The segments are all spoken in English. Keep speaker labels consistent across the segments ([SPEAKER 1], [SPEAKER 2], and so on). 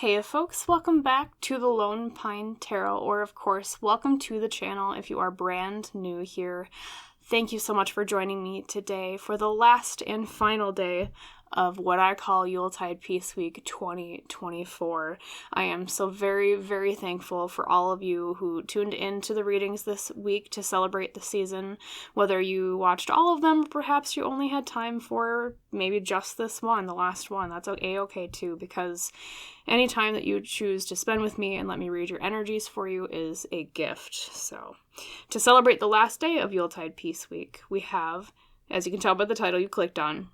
[SPEAKER 1] Hey folks, welcome back to the Lone Pine Tarot, or of course, welcome to the channel if you are brand new here. Thank you so much for joining me today for the last and final day of what I call Yuletide Peace Week 2024. I am so very, very thankful for all of you who tuned in to the readings this week to celebrate the season. Whether you watched all of them, or perhaps you only had time for maybe just this one, the last one, that's okay too, because any time that you choose to spend with me and let me read your energies for you is a gift. So, to celebrate the last day of Yuletide Peace Week, we have, as you can tell by the title you clicked on,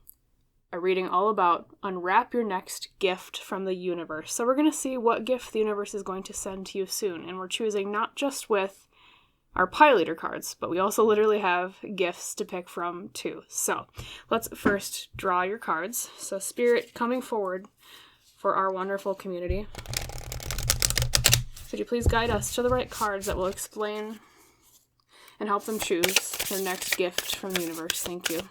[SPEAKER 1] a reading all about Unwrap Your Next Gift from the Universe. So we're going to see what gift the universe is going to send to you soon. And we're choosing not just with our pile leader cards, but we also literally have gifts to pick from too. So let's first draw your cards. So Spirit coming forward for our wonderful community. Could you please guide us to the right cards that will explain and help them choose their next gift from the universe? Thank you.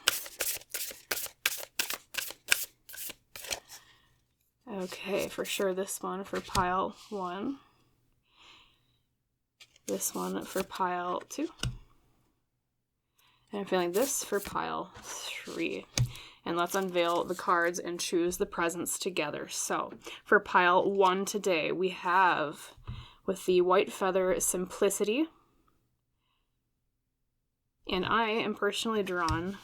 [SPEAKER 1] Okay, for sure this one for pile 1. This one for pile 2. And I'm feeling this for pile 3. And let's unveil the cards and choose the presents together. So, for pile 1 today, we have, with the white feather, Simplicity. And I am personally drawn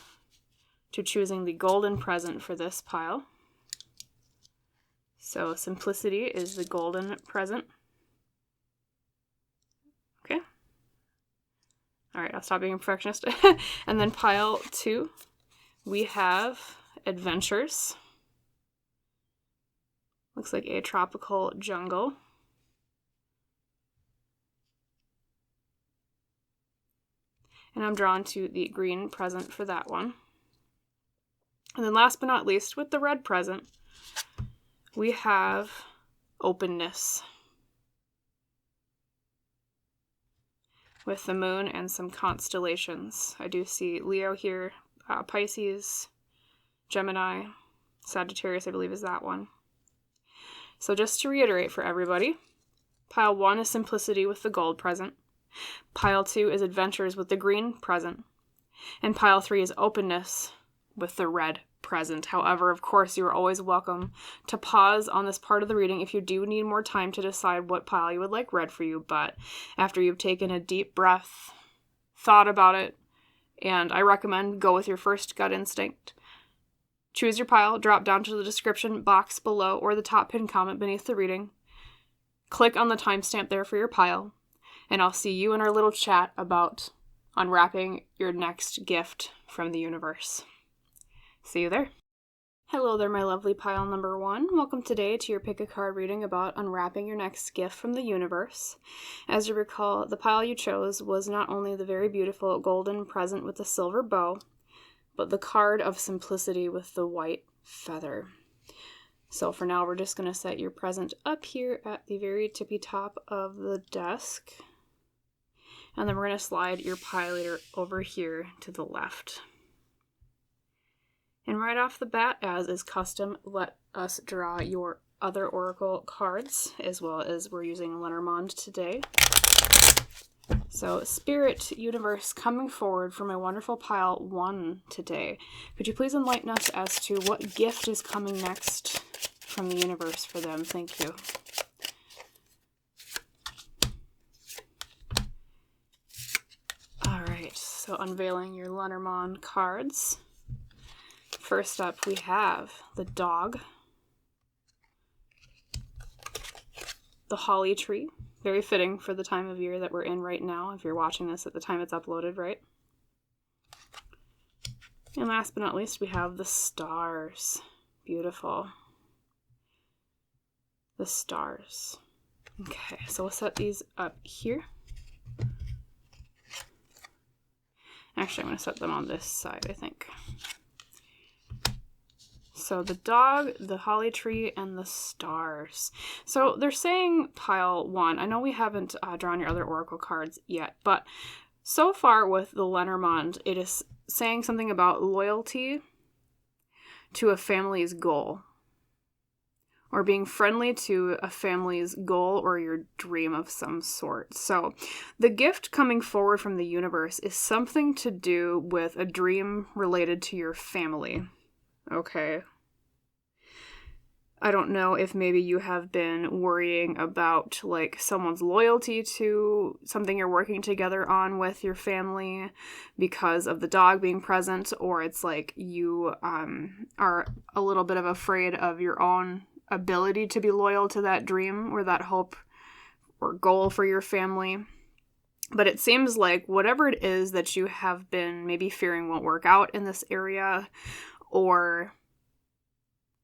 [SPEAKER 1] to choosing the golden present for this pile. So Simplicity is the golden present. Okay. All right, I'll stop being a perfectionist. And then pile 2, we have Adventures. Looks like a tropical jungle. And I'm drawn to the green present for that one. And then last but not least, with the red present, we have Openness. With the moon and some constellations. I do see Leo here, Pisces, Gemini, Sagittarius, I believe is that one. So just to reiterate for everybody, pile 1 is Simplicity with the gold present. Pile 2 is Adventures with the green present. And pile 3 is Openness with the red present. However, of course, you are always welcome to pause on this part of the reading if you do need more time to decide what pile you would like read for you. But after you've taken a deep breath, thought about it, and I recommend go with your first gut instinct. Choose your pile, drop down to the description box below or the top pinned comment beneath the reading. Click on the timestamp there for your pile, and I'll see you in our little chat about unwrapping your next gift from the universe. See you there. Hello there, my lovely pile number 1. Welcome today to your pick a card reading about unwrapping your next gift from the universe. As you recall, the pile you chose was not only the very beautiful golden present with the silver bow, but the card of Simplicity with the white feather. So for now, we're just going to set your present up here at the very tippy top of the desk. And then we're going to slide your pile leader over here to the left. And right off the bat, as is custom, let us draw your other oracle cards, as well as we're using Lenormand today. So, Spirit, Universe, coming forward for my wonderful pile 1 today. Could you please enlighten us as to what gift is coming next from the universe for them? Thank you. All right, so unveiling your Lenormand cards. First up, we have the dog, the holly tree, very fitting for the time of year that we're in right now, if you're watching this at the time it's uploaded, right? And last but not least, we have the stars. Beautiful. The stars. Okay, so we'll set these up here. Actually, I'm going to set them on this side, I think. So the dog, the holly tree, and the stars. So they're saying pile 1. I know we haven't drawn your other oracle cards yet, but so far with the Lenormand, it is saying something about loyalty to a family's goal. or being friendly to a family's goal or your dream of some sort. So the gift coming forward from the universe is something to do with a dream related to your family. Okay. I don't know if maybe you have been worrying about like someone's loyalty to something you're working together on with your family because of the dog being present, or it's like you are a little bit of afraid of your own ability to be loyal to that dream or that hope or goal for your family. But it seems like whatever it is that you have been maybe fearing won't work out in this area, or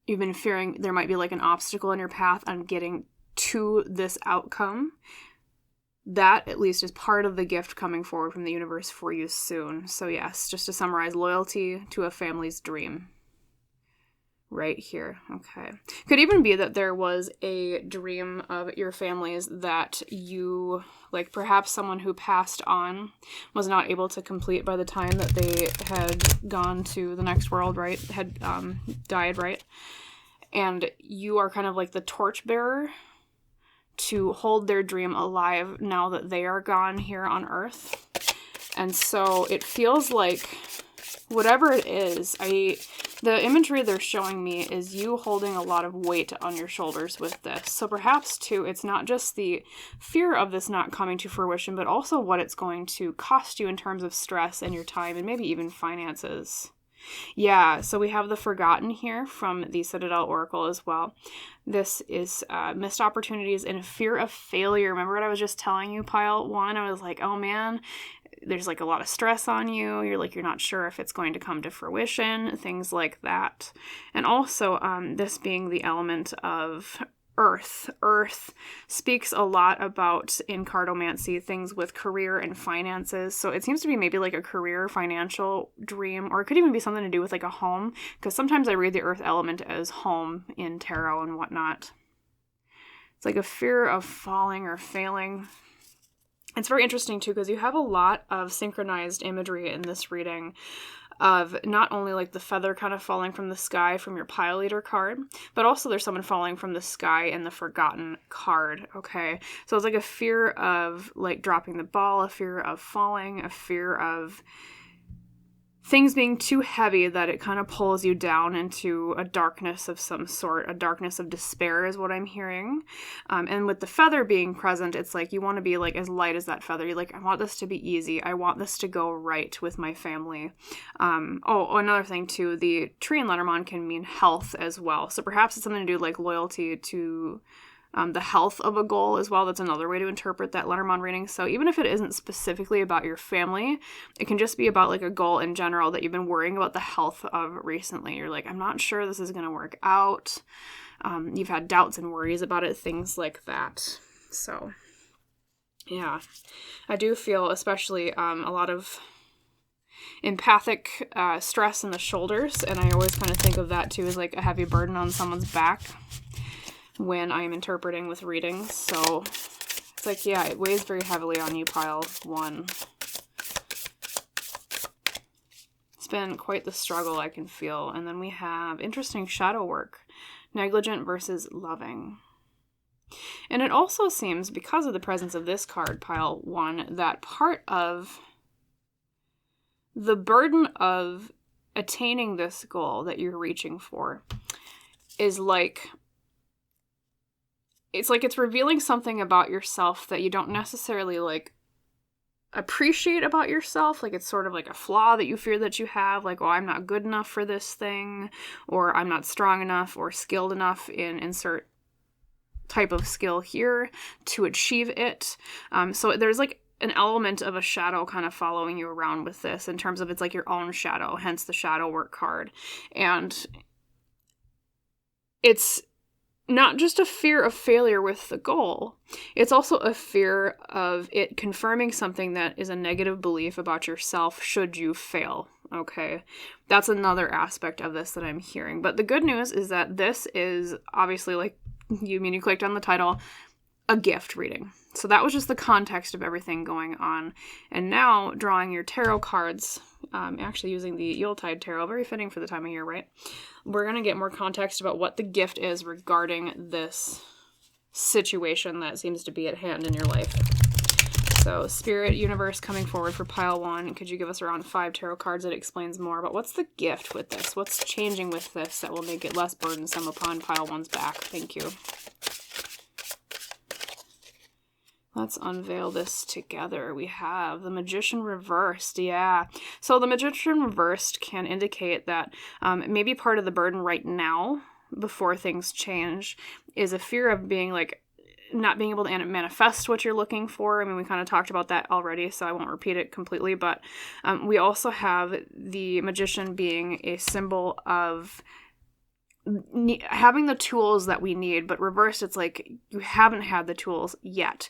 [SPEAKER 1] you've been fearing there might be like an obstacle in your path on getting to this outcome, that at least is part of the gift coming forward from the universe for you soon. So yes, just to summarize, loyalty to a family's dream. Right here. Okay. Could even be that there was a dream of your family's that you, like perhaps someone who passed on was not able to complete by the time that they had gone to the next world, right? Had died, right? And you are kind of like the torchbearer to hold their dream alive now that they are gone here on Earth. And so it feels like whatever it is, the imagery they're showing me is you holding a lot of weight on your shoulders with this. So perhaps, too, it's not just the fear of this not coming to fruition, but also what it's going to cost you in terms of stress and your time and maybe even finances. Yeah, so we have the Forgotten here from the Citadel Oracle as well. This is missed opportunities and fear of failure. Remember what I was just telling you, pile 1? I was like, oh man, there's like a lot of stress on you. You're not sure if it's going to come to fruition, things like that. And also this being the element of Earth. Earth speaks a lot about, in cartomancy, things with career and finances. So it seems to be maybe like a career financial dream, or it could even be something to do with like a home, because sometimes I read the Earth element as home in tarot and whatnot. It's like a fear of falling or failing. It's very interesting, too, because you have a lot of synchronized imagery in this reading of not only like the feather kind of falling from the sky from your pile leader card, but also there's someone falling from the sky in the Forgotten card, okay? So it's like a fear of like dropping the ball, a fear of falling, a fear of things being too heavy that it kind of pulls you down into a darkness of some sort, a darkness of despair is what I'm hearing. And with the feather being present, it's like you want to be like as light as that feather. You're like, I want this to be easy. I want this to go right with my family. Another thing too, the tree in Lenormand can mean health as well. So perhaps it's something to do like loyalty to the health of a goal as well. That's another way to interpret that Lenormand reading. So even if it isn't specifically about your family, it can just be about like a goal in general that you've been worrying about the health of recently. You're like, I'm not sure this is going to work out. You've had doubts and worries about it, things like that. So yeah, I do feel especially a lot of empathic stress in the shoulders. And I always kind of think of that too as like a heavy burden on someone's back when I'm interpreting with readings. So it's like, yeah, it weighs very heavily on you, pile 1. It's been quite the struggle, I can feel. And then we have interesting shadow work, negligent versus loving. And it also seems, because of the presence of this card, pile 1, that part of the burden of attaining this goal that you're reaching for is like, it's revealing something about yourself that you don't necessarily like appreciate about yourself. Like it's sort of like a flaw that you fear that you have, like, oh, I'm not good enough for this thing, or I'm not strong enough or skilled enough in insert type of skill here to achieve it. So there's like an element of a shadow kind of following you around with this in terms of it's like your own shadow, hence the shadow work card. And it's not just a fear of failure with the goal, it's also a fear of it confirming something that is a negative belief about yourself should you fail, okay? That's another aspect of this that I'm hearing. But the good news is that this is obviously, like, you clicked on the title, a gift reading. So that was just the context of everything going on. And now drawing your tarot cards, actually using the Yuletide Tarot, very fitting for the time of year, right? We're going to get more context about what the gift is regarding this situation that seems to be at hand in your life. So Spirit, Universe coming forward for pile 1. Could you give us around 5 tarot cards that explains more about what's the gift with this? What's changing with this that will make it less burdensome upon pile 1's back? Thank you. Let's unveil this together. We have the Magician reversed. Yeah. So the Magician reversed can indicate that maybe part of the burden right now, before things change, is a fear of being like, not being able to manifest what you're looking for. I mean, we kind of talked about that already, so I won't repeat it completely. But we also have the Magician being a symbol of having the tools that we need, but reversed, it's like you haven't had the tools yet.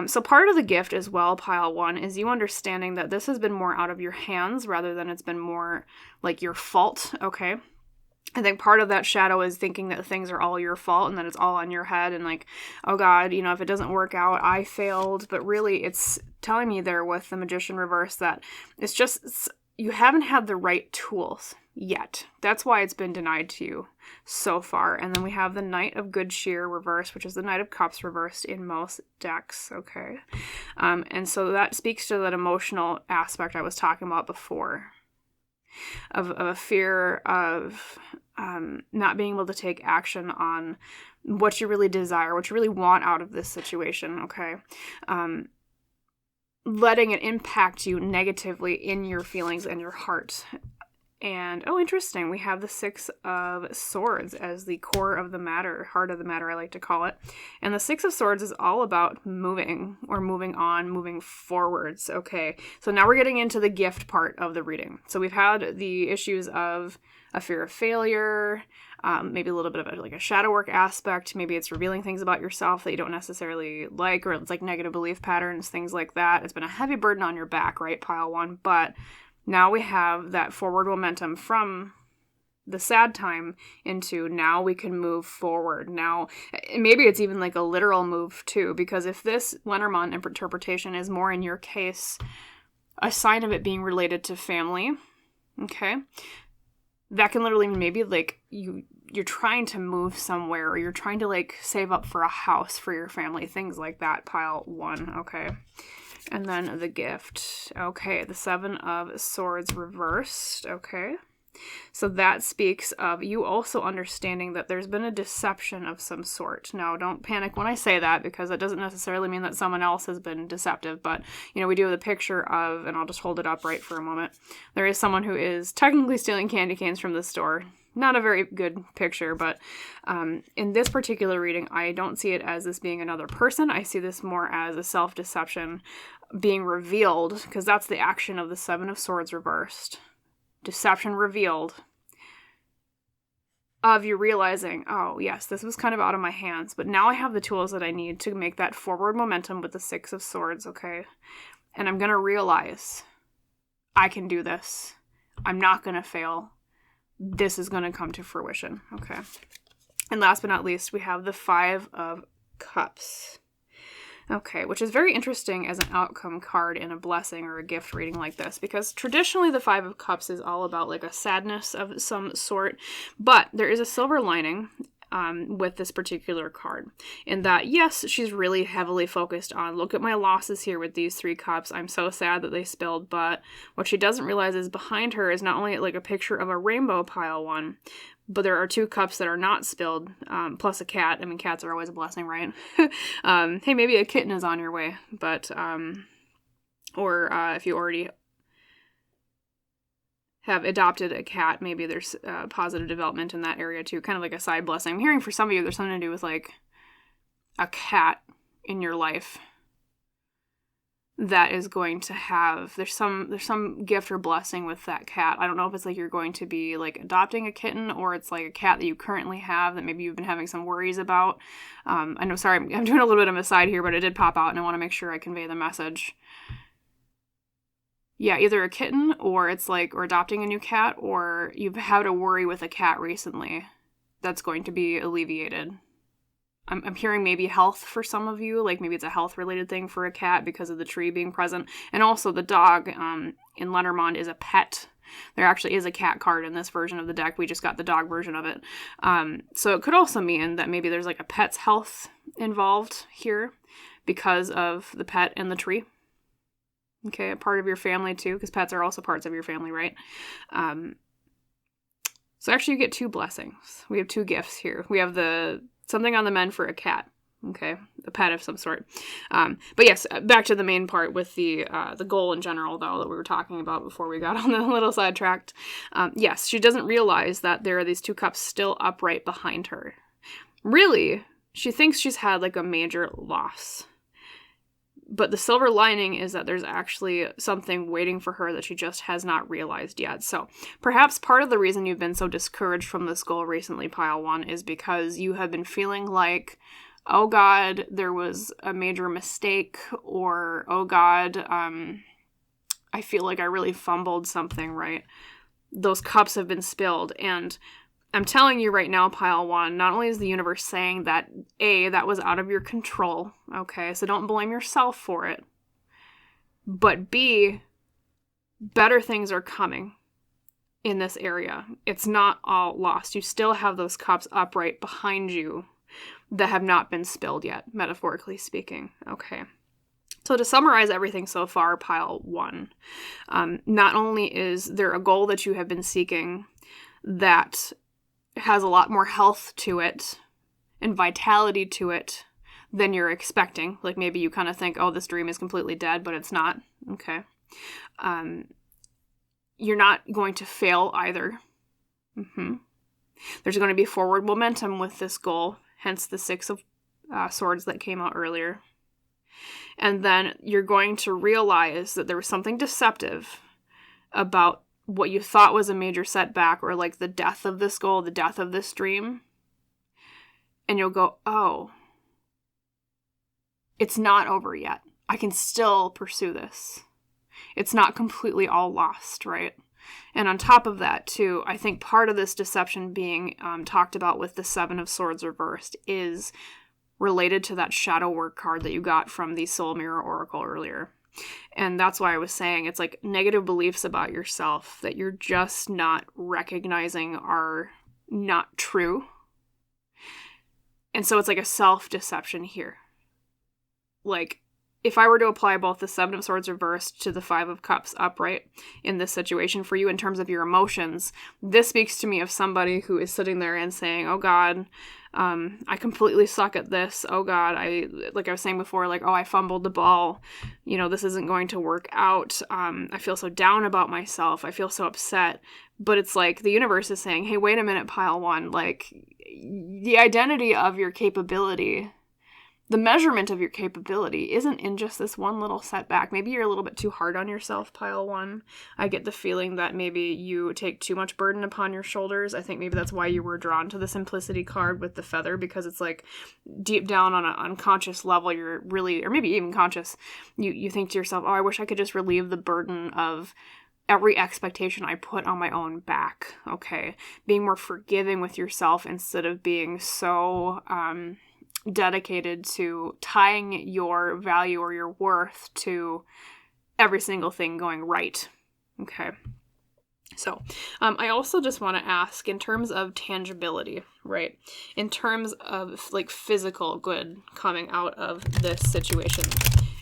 [SPEAKER 1] So part of the gift as well, pile 1, is you understanding that this has been more out of your hands rather than it's been more like your fault, okay? I think part of that shadow is thinking that things are all your fault and that it's all on your head and like, oh God, if it doesn't work out, I failed. But really, it's telling me there with the Magician reverse that it's just, you haven't had the right tools yet. That's why it's been denied to you so far. And then we have the Knight of Good Cheer reversed, which is the Knight of Cups reversed in most decks, okay? And so that speaks to that emotional aspect I was talking about before, of a fear of not being able to take action on what you really desire, what you really want out of this situation, okay? Letting it impact you negatively in your feelings and your heart. And, oh, interesting, we have the 6 of Swords as the core of the matter, heart of the matter, I like to call it. And the 6 of Swords is all about moving, or moving on, moving forwards, okay? So now we're getting into the gift part of the reading. So we've had the issues of a fear of failure, maybe a little bit of a shadow work aspect. Maybe it's revealing things about yourself that you don't necessarily like, or it's like negative belief patterns, things like that. It's been a heavy burden on your back, right, pile 1? But now we have that forward momentum from the sad time into now we can move forward. Now, maybe it's even like a literal move too, because if this Lenormand interpretation is more in your case, a sign of it being related to family, okay, that can literally mean maybe like you're trying to move somewhere, or you're trying to like save up for a house for your family, things like that, pile 1, okay? And then the gift. Okay, the 7 of Swords reversed. Okay. So that speaks of you also understanding that there's been a deception of some sort. Now, don't panic when I say that, because that doesn't necessarily mean that someone else has been deceptive. But, we do have the picture of, and I'll just hold it up right for a moment. There is someone who is technically stealing candy canes from the store. Not a very good picture, but in this particular reading, I don't see it as this being another person. I see this more as a self-deception being revealed, because that's the action of the 7 of Swords reversed. Deception revealed. Of you realizing, oh, yes, this was kind of out of my hands, but now I have the tools that I need to make that forward momentum with the 6 of Swords, okay? And I'm going to realize I can do this. I'm not going to fail. This is going to come to fruition, okay? And last but not least, we have the 5 of Cups. Okay, which is very interesting as an outcome card in a blessing or a gift reading like this, because traditionally the 5 of Cups is all about like a sadness of some sort, but there is a silver lining with this particular card, in that, yes, she's really heavily focused on, look at my losses here with these 3 cups. I'm so sad that they spilled, but what she doesn't realize is behind her is not only like a picture of a rainbow, pile 1, but there are 2 cups that are not spilled, plus a cat. I mean, cats are always a blessing, right? Hey, maybe a kitten is on your way, but, or if you already have adopted a cat, maybe there's positive development in that area too, kind of like a side blessing. I'm hearing for some of you there's something to do with like a cat in your life that is going to have, there's some gift or blessing with that cat. I don't know if it's like you're going to be like adopting a kitten, or it's like a cat that you currently have that maybe you've been having some worries about. I know, sorry, I'm doing a little bit of a side here, but it did pop out and I want to make sure I convey the message. Yeah, either a kitten, or it's like, or adopting a new cat, or you've had a worry with a cat recently that's going to be alleviated. I'm hearing maybe health for some of you, like maybe it's a health related thing for a cat because of the tree being present. And also the dog in Lenormand is a pet. There actually is a cat card in this version of the deck. We just got the dog version of it. So it could also mean that maybe there's like a pet's health involved here because of the pet and the tree. Okay, a part of your family too, because pets are also parts of your family, right? So actually you get 2 blessings. We have 2 gifts here. We have something on the mend for a cat. Okay, a pet of some sort. But yes, back to the main part with the goal in general, though, that we were talking about before we got on the little sidetracked. Yes, she doesn't realize that there are these 2 cups still upright behind her. Really, she thinks she's had like a major loss. But the silver lining is that there's actually something waiting for her that she just has not realized yet. So perhaps part of the reason you've been so discouraged from this goal recently, Pile 1, is because you have been feeling like, oh God, there was a major mistake, or oh God, I feel like I really fumbled something, right? Those cups have been spilled, and I'm telling you right now, Pile 1, not only is the universe saying that, A, that was out of your control, okay, so don't blame yourself for it, but B, better things are coming in this area. It's not all lost. You still have those cups upright behind you that have not been spilled yet, metaphorically speaking, okay. So to summarize everything so far, Pile 1, not only is there a goal that you have been seeking that has a lot more health to it and vitality to it than you're expecting. Like maybe you kind of think, oh, this dream is completely dead, but it's not. Okay. You're not going to fail either. There's going to be forward momentum with this goal, hence the 6 of Swords that came out earlier. And then you're going to realize that there was something deceptive about what you thought was a major setback, or like the death of this goal, the death of this dream. And you'll go, oh, it's not over yet. I can still pursue this. It's not completely all lost, right? And on top of that, too, I think part of this deception being talked about with the 7 of Swords reversed is related to that shadow work card that you got from the Soul Mirror Oracle earlier. And that's why I was saying it's like negative beliefs about yourself that you're just not recognizing are not true. And so it's like a self-deception here. Like, if I were to apply both the 7 of Swords reversed to the 5 of Cups upright in this situation for you in terms of your emotions, this speaks to me of somebody who is sitting there and saying, oh God, I completely suck at this. Oh God, like I was saying before, like, oh, I fumbled the ball. You know, this isn't going to work out. I feel so down about myself. I feel so upset. But it's like the universe is saying, hey, wait a minute, Pile 1. Like, the identity of your capability, the measurement of your capability isn't in just this one little setback. Maybe you're a little bit too hard on yourself, Pile 1. I get the feeling that maybe you take too much burden upon your shoulders. I think maybe that's why you were drawn to the Simplicity card with the feather, because it's like deep down on an unconscious level, you're really, or maybe even conscious, you think to yourself, oh, I wish I could just relieve the burden of every expectation I put on my own back, okay? Being more forgiving with yourself instead of being so dedicated to tying your value or your worth to every single thing going right. Okay. So, I also just want to ask in terms of tangibility, right? In terms of like physical good coming out of this situation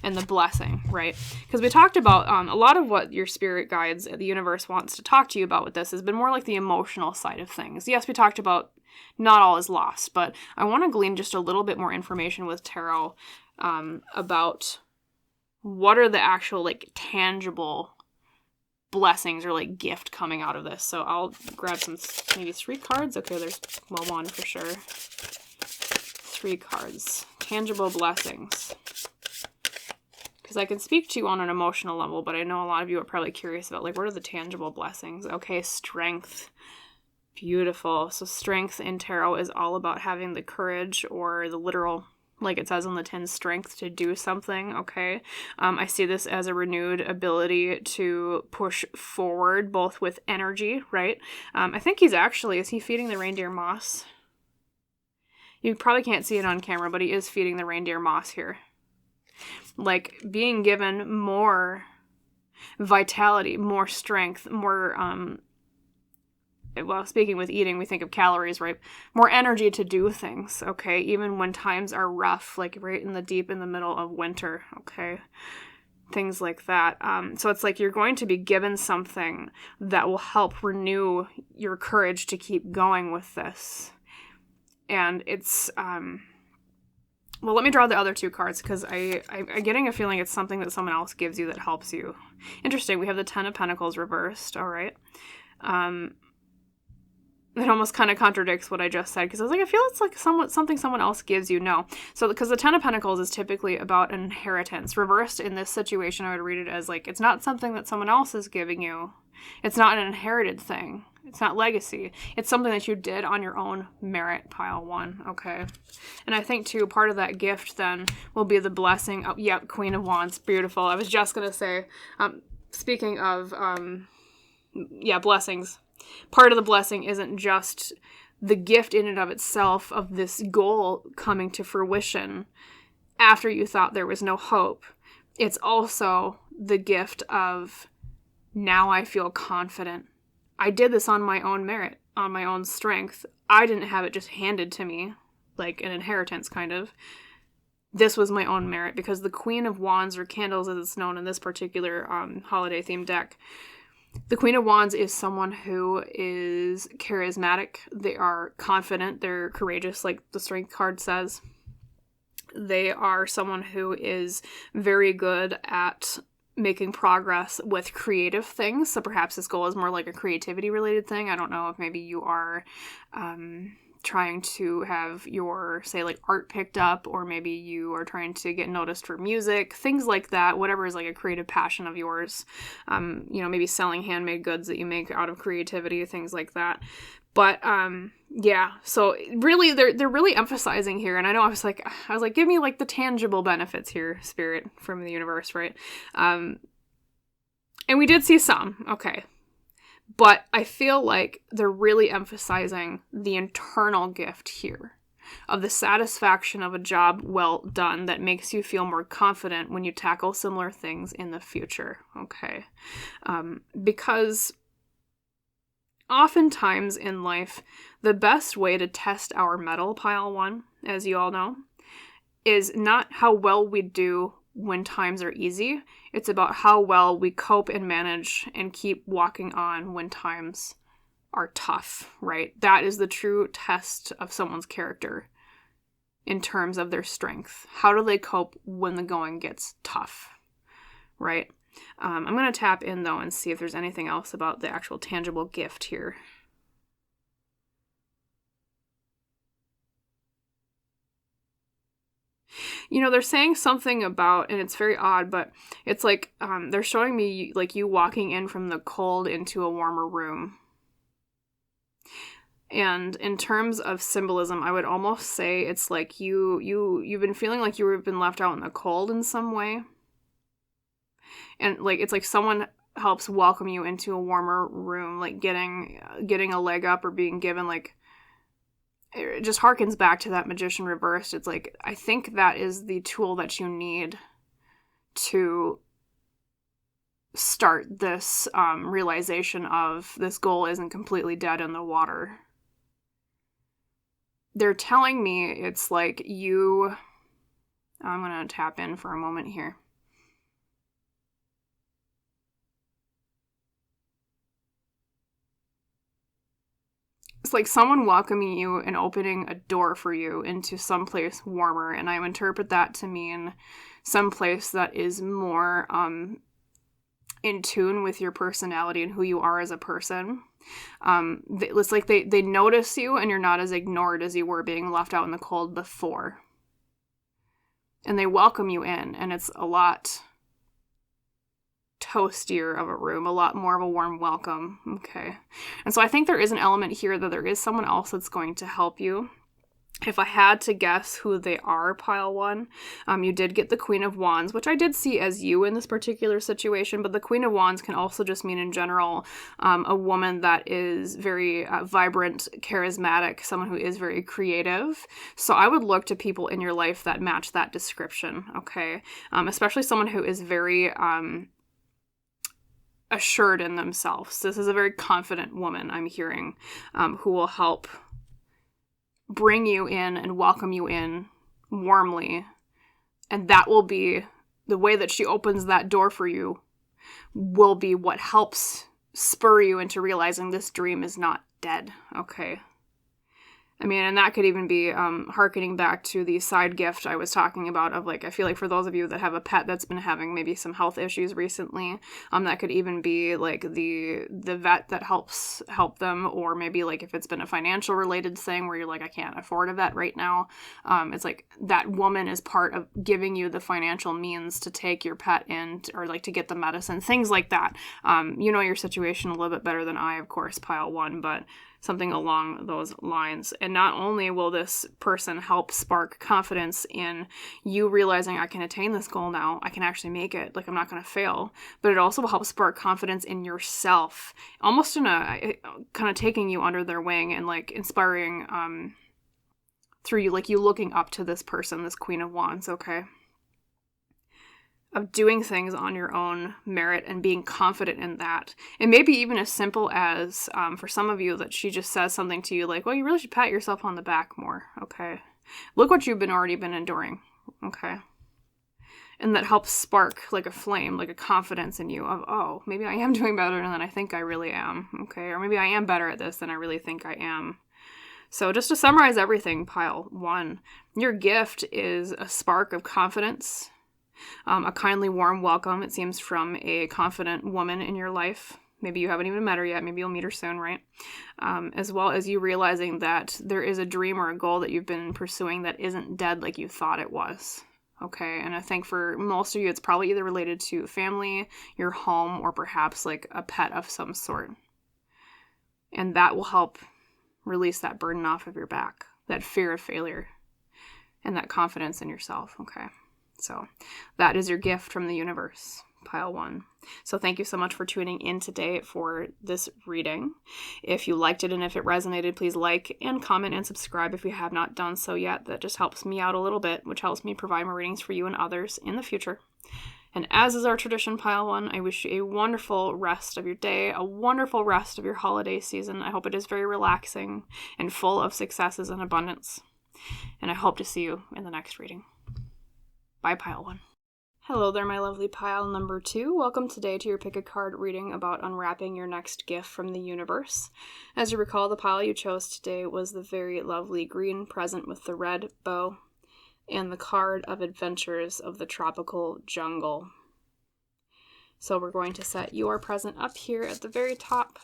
[SPEAKER 1] and the blessing, right? Because we talked about a lot of what your spirit guides, the universe wants to talk to you about with this has been more like the emotional side of things. Yes, we talked about not all is lost, but I want to glean just a little bit more information with tarot about what are the actual like tangible blessings or like gift coming out of this. So I'll grab some, maybe 3 cards. Okay, there's, well, 1 for sure. 3 cards. Tangible blessings. Because I can speak to you on an emotional level, but I know a lot of you are probably curious about like, what are the tangible blessings? Okay, strength. Beautiful. So strength in tarot is all about having the courage, or the literal, like it says on the tin, strength to do something, okay? I see this as a renewed ability to push forward, both with energy, right? I think he's actually, is he feeding the reindeer moss? You probably can't see it on camera, but he is feeding the reindeer moss here. Like, being given more vitality, more strength, more, well, speaking with eating, we think of calories, right? More energy to do things, okay? Even when times are rough, like right in the middle of winter, okay? Things like that. So it's like you're going to be given something that will help renew your courage to keep going with this. And it's, well, let me draw the other two cards, because I'm getting a feeling it's something that someone else gives you that helps you. Interesting. We have the Ten of Pentacles reversed. All right. It almost kind of contradicts what I just said, because I was like, I feel it's like something someone else gives you. No. So, because the Ten of Pentacles is typically about an inheritance. Reversed in this situation, I would read it as like, it's not something that someone else is giving you. It's not an inherited thing. It's not legacy. It's something that you did on your own merit, pile one, okay? And I think, too, part of that gift, then, will be the blessing. Oh, yep, Queen of Wands. Beautiful. I was just going to say, speaking of, blessings. Part of the blessing isn't just the gift in and of itself of this goal coming to fruition after you thought there was no hope. It's also the gift of, now I feel confident. I did this on my own merit, on my own strength. I didn't have it just handed to me, like an inheritance kind of. This was my own merit, because the Queen of Wands, or Candles as it's known in this particular holiday-themed deck, the Queen of Wands is someone who is charismatic. They are confident. They're courageous, like the Strength card says. They are someone who is very good at making progress with creative things. So perhaps this goal is more like a creativity-related thing. I don't know if maybe you are trying to have your, say, like art picked up, or maybe you are trying to get noticed for music, things like that, whatever is like a creative passion of yours. Maybe selling handmade goods that you make out of creativity, things like that. But so really they're really emphasizing here, and I was like, give me like the tangible benefits here, Spirit, from the universe, right? And we did see some, okay. But I feel like they're really emphasizing the internal gift here of the satisfaction of a job well done that makes you feel more confident when you tackle similar things in the future, okay? Because oftentimes in life, the best way to test our mettle, pile one, as you all know, is not how well we do when times are easy. It's about how well we cope and manage and keep walking on when times are tough, right? That is the true test of someone's character in terms of their strength. How do they cope when the going gets tough, right? I'm going to tap in, though, and see if there's anything else about the actual tangible gift here. They're saying something about, and it's very odd, but it's like they're showing me like you walking in from the cold into a warmer room. And in terms of symbolism, I would almost say it's like you've been feeling like you've been left out in the cold in some way. And like it's like someone helps welcome you into a warmer room, like getting a leg up or being given like, it just harkens back to that Magician reversed. It's like, I think that is the tool that you need to start this realization of this goal isn't completely dead in the water. They're telling me it's like I'm going to tap in for a moment here. It's like someone welcoming you and opening a door for you into someplace warmer, and I interpret that to mean someplace that is more in tune with your personality and who you are as a person. It's like they notice you, and you're not as ignored as you were being left out in the cold before. And they welcome you in, and it's a lot toastier of a room, a lot more of a warm welcome, okay? And so I think there is an element here that there is someone else that's going to help you If I had to guess who they are, pile one, you did get the Queen of Wands, which I did see as you in this particular situation, but the Queen of Wands can also just mean in general a woman that is very vibrant, charismatic, someone who is very creative. So I would look to people in your life that match that description, okay? Especially someone who is very assured in themselves. This is a very confident woman I'm hearing, who will help bring you in and welcome you in warmly. And that will be the way that she opens that door for you, will be what helps spur you into realizing this dream is not dead, okay? I mean, and that could even be hearkening back to the side gift I was talking about of, like, I feel like for those of you that have a pet that's been having maybe some health issues recently, that could even be like the vet that help them, or maybe like if it's been a financial related thing where you're like, I can't afford a vet right now. It's like that woman is part of giving you the financial means to take your pet in, or like to get the medicine, things like that. You know your situation a little bit better than I, of course, pile one, but something along those lines. And not only will this person help spark confidence in you realizing I can attain this goal now, I can actually make it, like I'm not going to fail, but it also will help spark confidence in yourself, almost in a kind of taking you under their wing and like inspiring through you, like you looking up to this person, this Queen of Wands, okay? Of doing things on your own merit and being confident in that. And maybe even as simple as, for some of you, that she just says something to you like, well, you really should pat yourself on the back more, okay? Look what you've already been enduring, okay? And that helps spark like a flame, like a confidence in you of, oh, maybe I am doing better than I think I really am, okay? Or maybe I am better at this than I really think I am. So just to summarize everything, pile one, your gift is a spark of confidence, a kindly, warm welcome, it seems, from a confident woman in your life. Maybe you haven't even met her yet. Maybe you'll meet her soon, right? As well as you realizing that there is a dream or a goal that you've been pursuing that isn't dead like you thought it was. Okay, and I think for most of you, it's probably either related to family, your home, or perhaps like a pet of some sort. And that will help release that burden off of your back, that fear of failure, and that confidence in yourself, okay? So that is your gift from the universe, pile one. So thank you so much for tuning in today for this reading. If you liked it and if it resonated, please like and comment and subscribe if you have not done so yet. That just helps me out a little bit, which helps me provide more readings for you and others in the future. And as is our tradition, pile one, I wish you a wonderful rest of your day, a wonderful rest of your holiday season. I hope it is very relaxing and full of successes and abundance. And I hope to see you in the next reading. Bye, pile one. Hello there, my lovely pile number two. Welcome today to your pick a card reading about unwrapping your next gift from the universe. As you recall, the pile you chose today was the very lovely green present with the red bow and the card of Adventures of the Tropical Jungle. So we're going to set your present up here at the very top.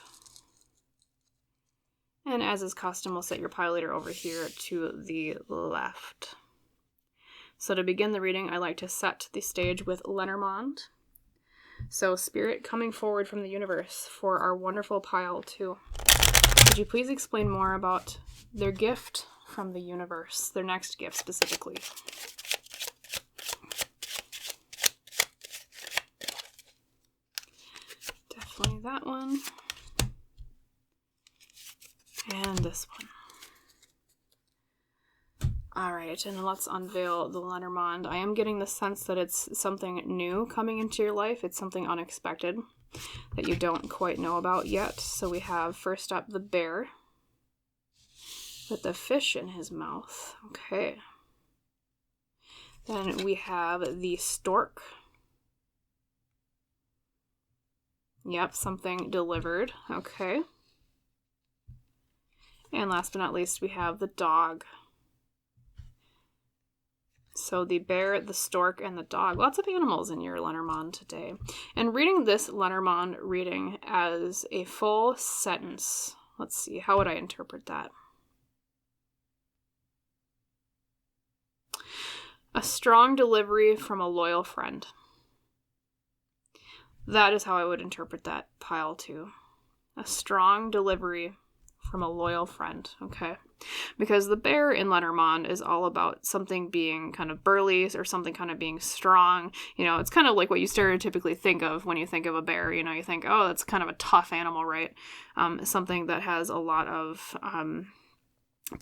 [SPEAKER 1] And as is custom, we'll set your pile leader over here to the left. So to begin the reading, I like to set the stage with Lenormand. So Spirit coming forward from the universe for our wonderful pile two. Could you please explain more about their gift from the universe, their next gift specifically? Definitely that one. And this one. Alright, and let's unveil the Lenormand. I am getting the sense that it's something new coming into your life. It's something unexpected that you don't quite know about yet. So we have first up the bear with the fish in his mouth. Okay. Then we have the stork. Yep, something delivered. Okay. And last but not least, we have the dog. So the bear, the stork, and the dog. Lots of animals in your Lenormand today. And reading this Lenormand reading as a full sentence. Let's see, how would I interpret that? A strong delivery from a loyal friend. That is how I would interpret that pile too. A strong delivery from a loyal friend. Okay. Because the bear in Lenormand is all about something being kind of burly or something kind of being strong. You know, it's kind of like what you stereotypically think of when you think of a bear. You know, you think, oh, that's kind of a tough animal, right? Something that has a lot of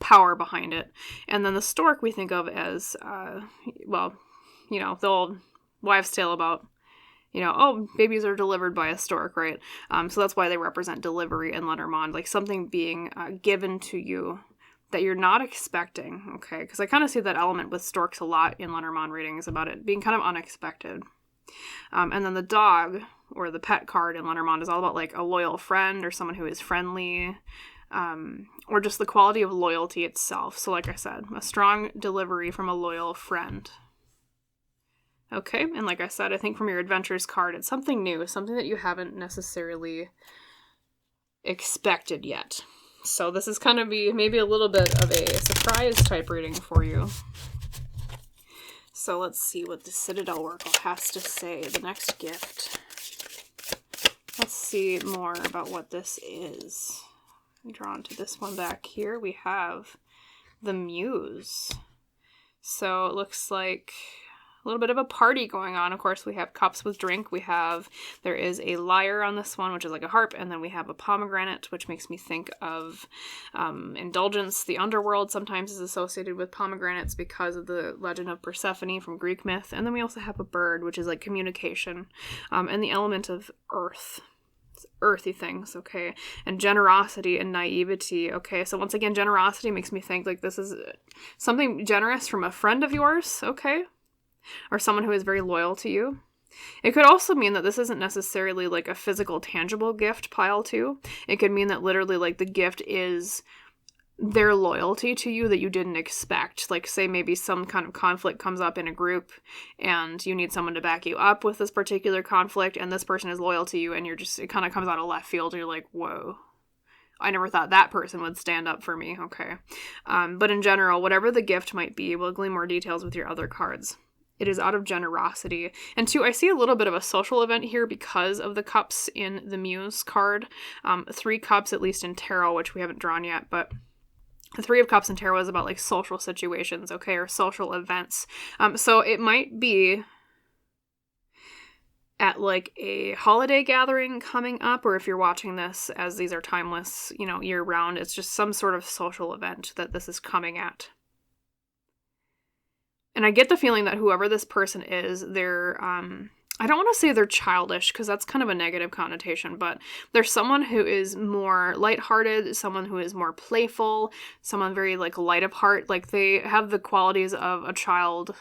[SPEAKER 1] power behind it. And then the stork we think of as, well, you know, the old wives' tale about, you know, oh, babies are delivered by a stork, right? So that's why they represent delivery in Lenormand, like something being given to you that you're not expecting, okay? Because I kind of see that element with storks a lot in Lenormand readings, about it being kind of unexpected. And then the dog, or the pet card in Lenormand, is all about like a loyal friend or someone who is friendly, or just the quality of loyalty itself. So like I said, a strong delivery from a loyal friend. Okay, and like I said, I think from your adventures card, it's something new, something that you haven't necessarily expected yet. So this is kind of be maybe a little bit of a surprise type reading for you. So let's see what the Citadel Oracle has to say. The next gift. Let's see more about what this is. I'm drawn to this one back here. We have the Muse. So it looks like a little bit of a party going on. Of course, we have cups with drink. There is a lyre on this one, which is like a harp, and then we have a pomegranate, which makes me think of indulgence. The underworld sometimes is associated with pomegranates because of the legend of Persephone from Greek myth. And then we also have a bird, which is like communication, and the element of earth. Earthy things, okay, and generosity and naivety, okay. So once again, generosity makes me think like this is something generous from a friend of yours, okay, or someone who is very loyal to you. It could also mean that this isn't necessarily like a physical, tangible gift, pile two. It could mean that literally like the gift is their loyalty to you that you didn't expect. Like say maybe some kind of conflict comes up in a group and you need someone to back you up with this particular conflict, and this person is loyal to you, and it kind of comes out of left field, and you're like, whoa, I never thought that person would stand up for me, okay. But in general, whatever the gift might be, we'll glean more details with your other cards. It is out of generosity. And two, I see a little bit of a social event here because of the cups in the Muse card. 3 cups, at least in tarot, which we haven't drawn yet, but the 3 of Cups in tarot is about like social situations, okay, or social events. So it might be at like a holiday gathering coming up, or if you're watching this as these are timeless, you know, year round, it's just some sort of social event that this is coming at. And I get the feeling that whoever this person is, they're, I don't want to say they're childish, because that's kind of a negative connotation, but they're someone who is more lighthearted, someone who is more playful, someone very like light of heart. Like they have the qualities of a child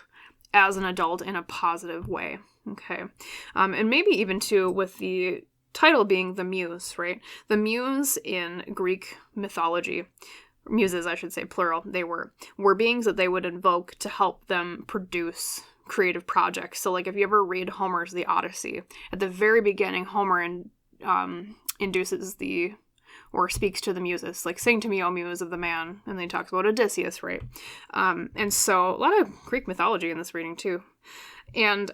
[SPEAKER 1] as an adult in a positive way. Okay. And maybe even too with the title being the Muse, right? The Muse in Greek mythology, muses, I should say, plural, they were beings that they would invoke to help them produce creative projects. So like if you ever read Homer's The Odyssey, at the very beginning, Homer induces or speaks to the muses, like sing to me, O muse of the man, and then he talks about Odysseus, right? And so a lot of Greek mythology in this reading too. And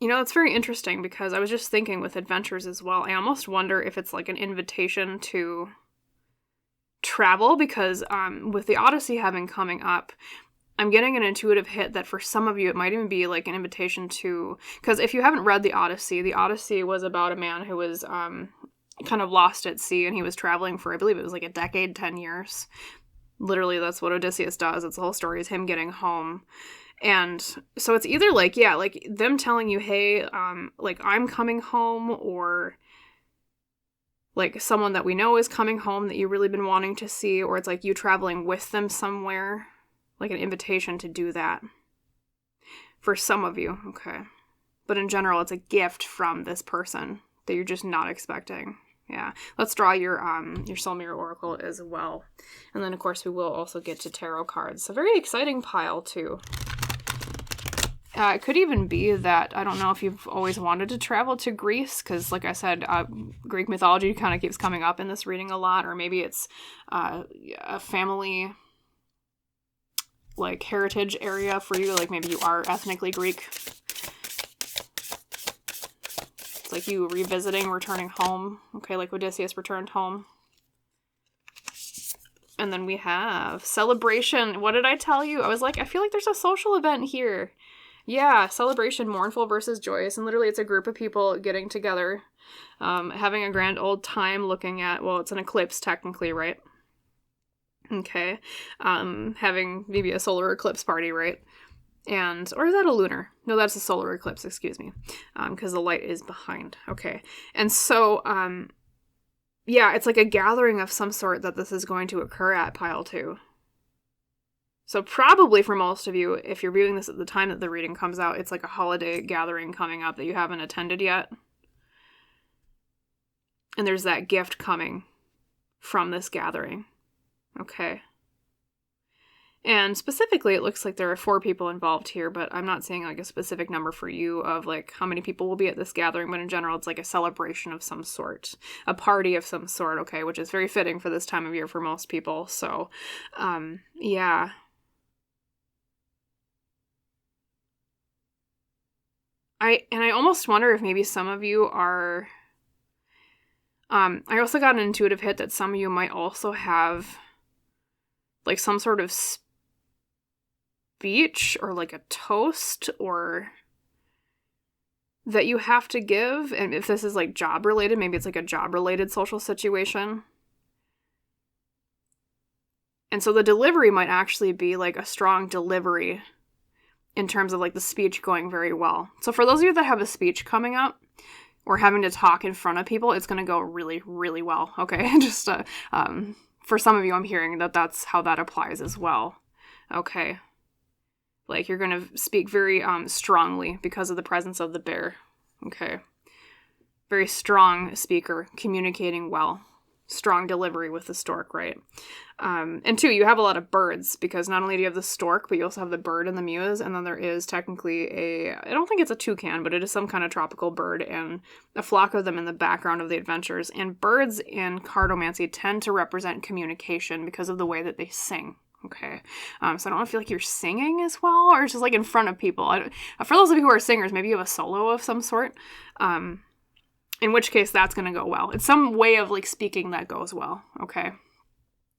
[SPEAKER 1] you know, it's very interesting because I was just thinking with adventures as well, I almost wonder if it's like an invitation to travel, because with the Odyssey having coming up, I'm getting an intuitive hit that for some of you it might even be like an invitation to, because if you haven't read the Odyssey was about a man who was kind of lost at sea, and he was traveling for, I believe it was like a decade, 10 years. Literally, that's what Odysseus does. It's the whole story is him getting home. And so it's either like, yeah, like them telling you, hey, like I'm coming home, or like someone that we know is coming home that you've really been wanting to see, or it's like you traveling with them somewhere, like an invitation to do that for some of you, okay? But in general, it's a gift from this person that you're just not expecting. Yeah, let's draw your Soul Mirror Oracle as well. And then, of course, we will also get to tarot cards. So very exciting pile, too. It could even be that, I don't know if you've always wanted to travel to Greece, because like I said, Greek mythology kind of keeps coming up in this reading a lot, or maybe it's a family, like, heritage area for you, like maybe you are ethnically Greek. It's like you revisiting, returning home, okay, like Odysseus returned home. And then we have celebration. What did I tell you? I was like, I feel like there's a social event here. Yeah, celebration, mournful versus joyous. And literally it's a group of people getting together, having a grand old time looking at, well, it's an eclipse technically, right? Okay. Having maybe a solar eclipse party, right? Or is that a lunar? No, that's a solar eclipse, excuse me. Because the light is behind. Okay. And so, yeah, it's like a gathering of some sort that this is going to occur at pile 2. So probably for most of you, if you're viewing this at the time that the reading comes out, it's like a holiday gathering coming up that you haven't attended yet. And there's that gift coming from this gathering. Okay. And specifically, it looks like there are 4 people involved here, but I'm not saying like a specific number for you of like how many people will be at this gathering, but in general, it's like a celebration of some sort, a party of some sort, okay, which is very fitting for this time of year for most people. So, yeah. I almost wonder if maybe some of you are, I also got an intuitive hit that some of you might also have like some sort of speech or like a toast or that you have to give. And if this is like job related, maybe it's like a job related social situation. And so the delivery might actually be like a strong delivery in terms of like the speech going very well. So for those of you that have a speech coming up or having to talk in front of people, it's going to go really, really well. Okay. Just, for some of you, I'm hearing that that's how that applies as well. Okay. Like you're going to speak very, strongly because of the presence of the bear. Okay. Very strong speaker, communicating well. Strong delivery with the stork, right? And 2, you have a lot of birds because not only do you have the stork, but you also have the bird and the muse, and then there is technically I don't think it's a toucan, but it is some kind of tropical bird, and a flock of them in the background of the adventures. And birds in cartomancy tend to represent communication because of the way that they sing. Okay, so I don't know if you like you're singing as well, or just like in front of people. For those of you who are singers, maybe you have a solo of some sort. In which case, that's going to go well. It's some way of, like, speaking that goes well, okay?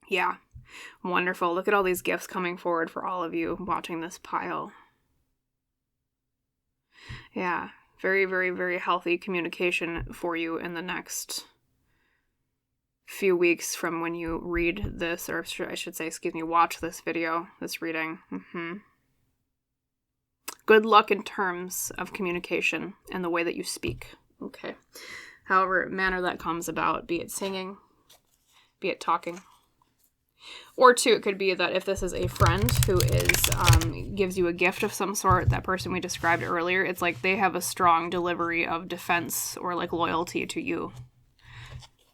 [SPEAKER 1] Yeah. Wonderful. Look at all these gifts coming forward for all of you watching this pile. Yeah. Very, very, very healthy communication for you in the next few weeks from when you read this, or I should say, watch this video, this reading. Good luck in terms of communication and the way that you speak. Okay. However manner that comes about, be it singing, be it talking. Or 2, it could be that if this is a friend who is gives you a gift of some sort, that person we described earlier, it's like they have a strong delivery of defense or like loyalty to you.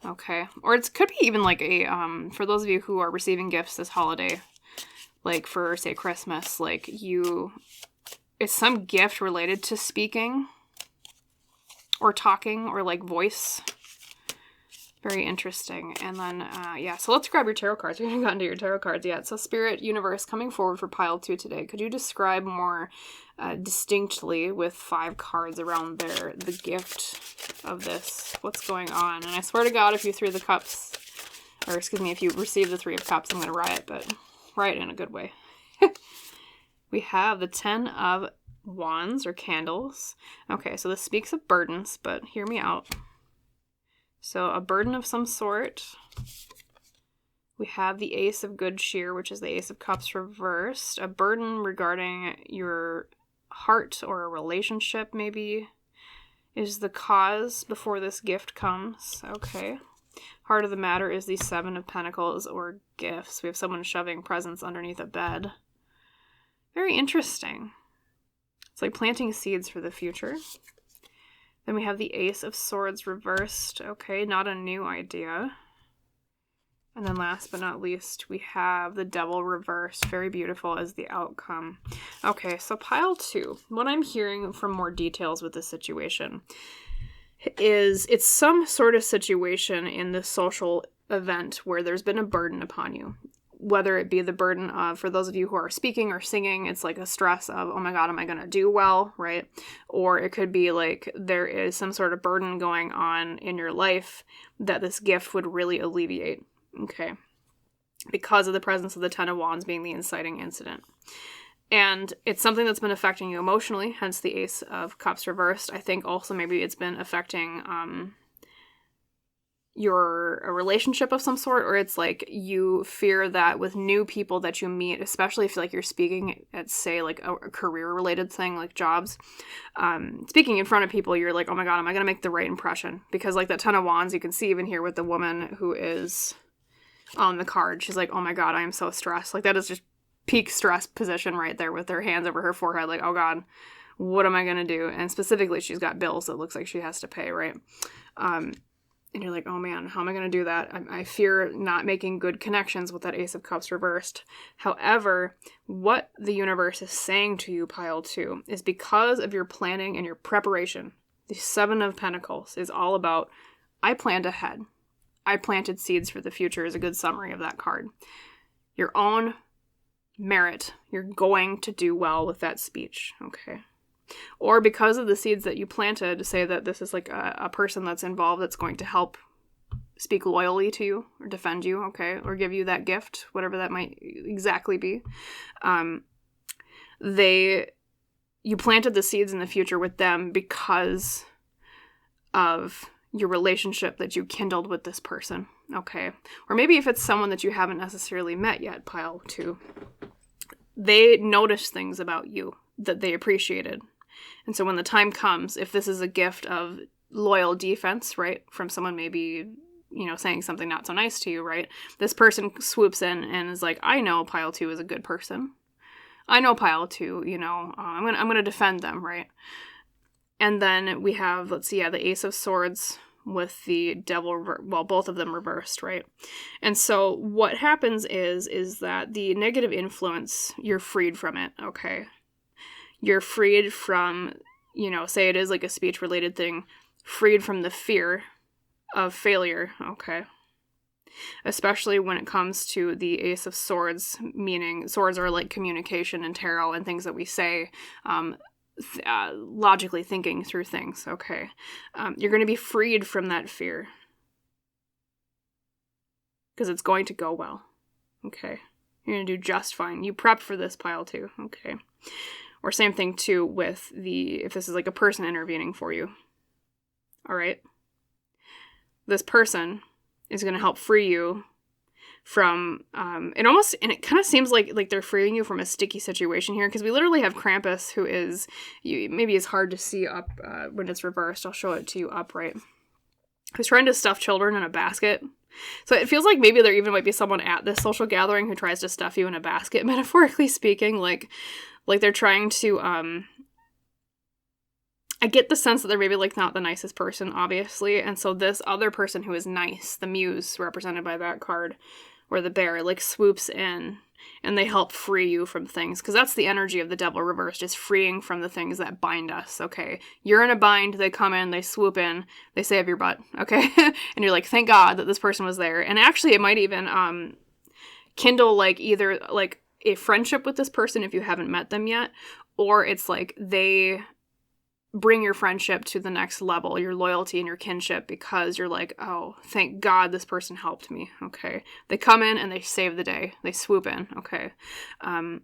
[SPEAKER 1] Okay. Or it could be even like a, for those of you who are receiving gifts this holiday, like for, say, Christmas, like it's some gift related to speaking or talking or like voice. Very interesting. And then, yeah, so let's grab your tarot cards. We haven't gotten to your tarot cards yet. So Spirit, Universe, coming forward for pile 2 today. Could you describe more distinctly with 5 cards around there the gift of this? What's going on? And I swear to God, if you threw the cups, or excuse me, if you receive the 3 of cups, I'm going to riot, but riot in a good way. We have the 10 of Wands or candles. Okay, so this speaks of burdens, but hear me out. So a burden of some sort. We have the Ace of Good Cheer, which is the Ace of Cups reversed. A burden regarding your heart or a relationship, maybe, is the cause before this gift comes. Okay. Heart of the matter is the 7 of Pentacles or gifts. We have someone shoving presents underneath a bed. Very interesting. It's like planting seeds for the future. Then we have the Ace of Swords reversed. Okay, not a new idea. And then last but not least, we have the Devil reversed. Very beautiful as the outcome. Okay, so pile 2. What I'm hearing from more details with this situation is it's some sort of situation in this social event where there's been a burden upon you. Whether it be the burden of, for those of you who are speaking or singing, it's like a stress of, oh my God, am I going to do well, right? Or it could be like there is some sort of burden going on in your life that this gift would really alleviate, okay? because of the presence of the Ten of Wands being the inciting incident. And it's something that's been affecting you emotionally, hence the Ace of Cups reversed. I think also maybe it's been affecting a relationship of some sort, or it's like you fear that with new people that you meet, especially if like you're speaking at, say, like a career-related thing, like jobs, speaking in front of people, you're like, oh my god, am I going to make the right impression? Because like that Ten of Wands, you can see even here with the woman who is on the card, she's like, oh my god, I am so stressed. Like that is just peak stress position right there with her hands over her forehead, like, oh god, what am I going to do? And specifically, she's got bills that looks like she has to pay, right? And you're like, oh man, how am I going to do that? I fear not making good connections with that Ace of Cups reversed. However, what the universe is saying to you, pile 2, is because of your planning and your preparation, the Seven of Pentacles is all about, I planned ahead. I planted seeds for the future is a good summary of that card. Your own merit. You're going to do well with that speech, okay? Or because of the seeds that you planted, say that this is like a person that's involved that's going to help speak loyally to you or defend you, okay? Or give you that gift, whatever that might exactly be. You planted the seeds in the future with them because of your relationship that you kindled with this person, okay? Or maybe if it's someone that you haven't necessarily met yet, pile 2, they noticed things about you that they appreciated. And so when the time comes, if this is a gift of loyal defense, right, from someone maybe, saying something not so nice to you, right, this person swoops in and is like, I know pile 2 is a good person. I know pile 2, I'm gonna defend them, right? And then we have, let's see, the Ace of Swords with the Devil, both of them reversed, right? And so what happens is that the negative influence, you're freed from it, okay? You're freed from, say it is like a speech-related thing, freed from the fear of failure, okay? Especially when it comes to the Ace of Swords, meaning swords are like communication and tarot and things that we say, logically thinking through things, okay? You're going to be freed from that fear. Because it's going to go well, okay? You're going to do just fine. You prep for this, pile 2, okay? Or same thing, too, with if this is like a person intervening for you. All right? This person is going to help free you from, it kind of seems like they're freeing you from a sticky situation here, because we literally have Krampus, who is, maybe it's hard to see up when it's reversed. I'll show it to you upright. Who's trying to stuff children in a basket. So it feels like maybe there even might be someone at this social gathering who tries to stuff you in a basket, metaphorically speaking, like they're trying to, I get the sense that they're maybe like not the nicest person, obviously, and so this other person who is nice, the Muse, represented by that card, or the bear, like swoops in, and they help free you from things, because that's the energy of the Devil reversed, is freeing from the things that bind us, okay? You're in a bind, they come in, they swoop in, they save your butt, okay? And you're like, thank God that this person was there, and actually it might even kindle like either like a friendship with this person if you haven't met them yet, or it's like they bring your friendship to the next level, your loyalty and your kinship, because you're like, oh, thank God this person helped me, okay? They come in and they save the day. They swoop in, okay? And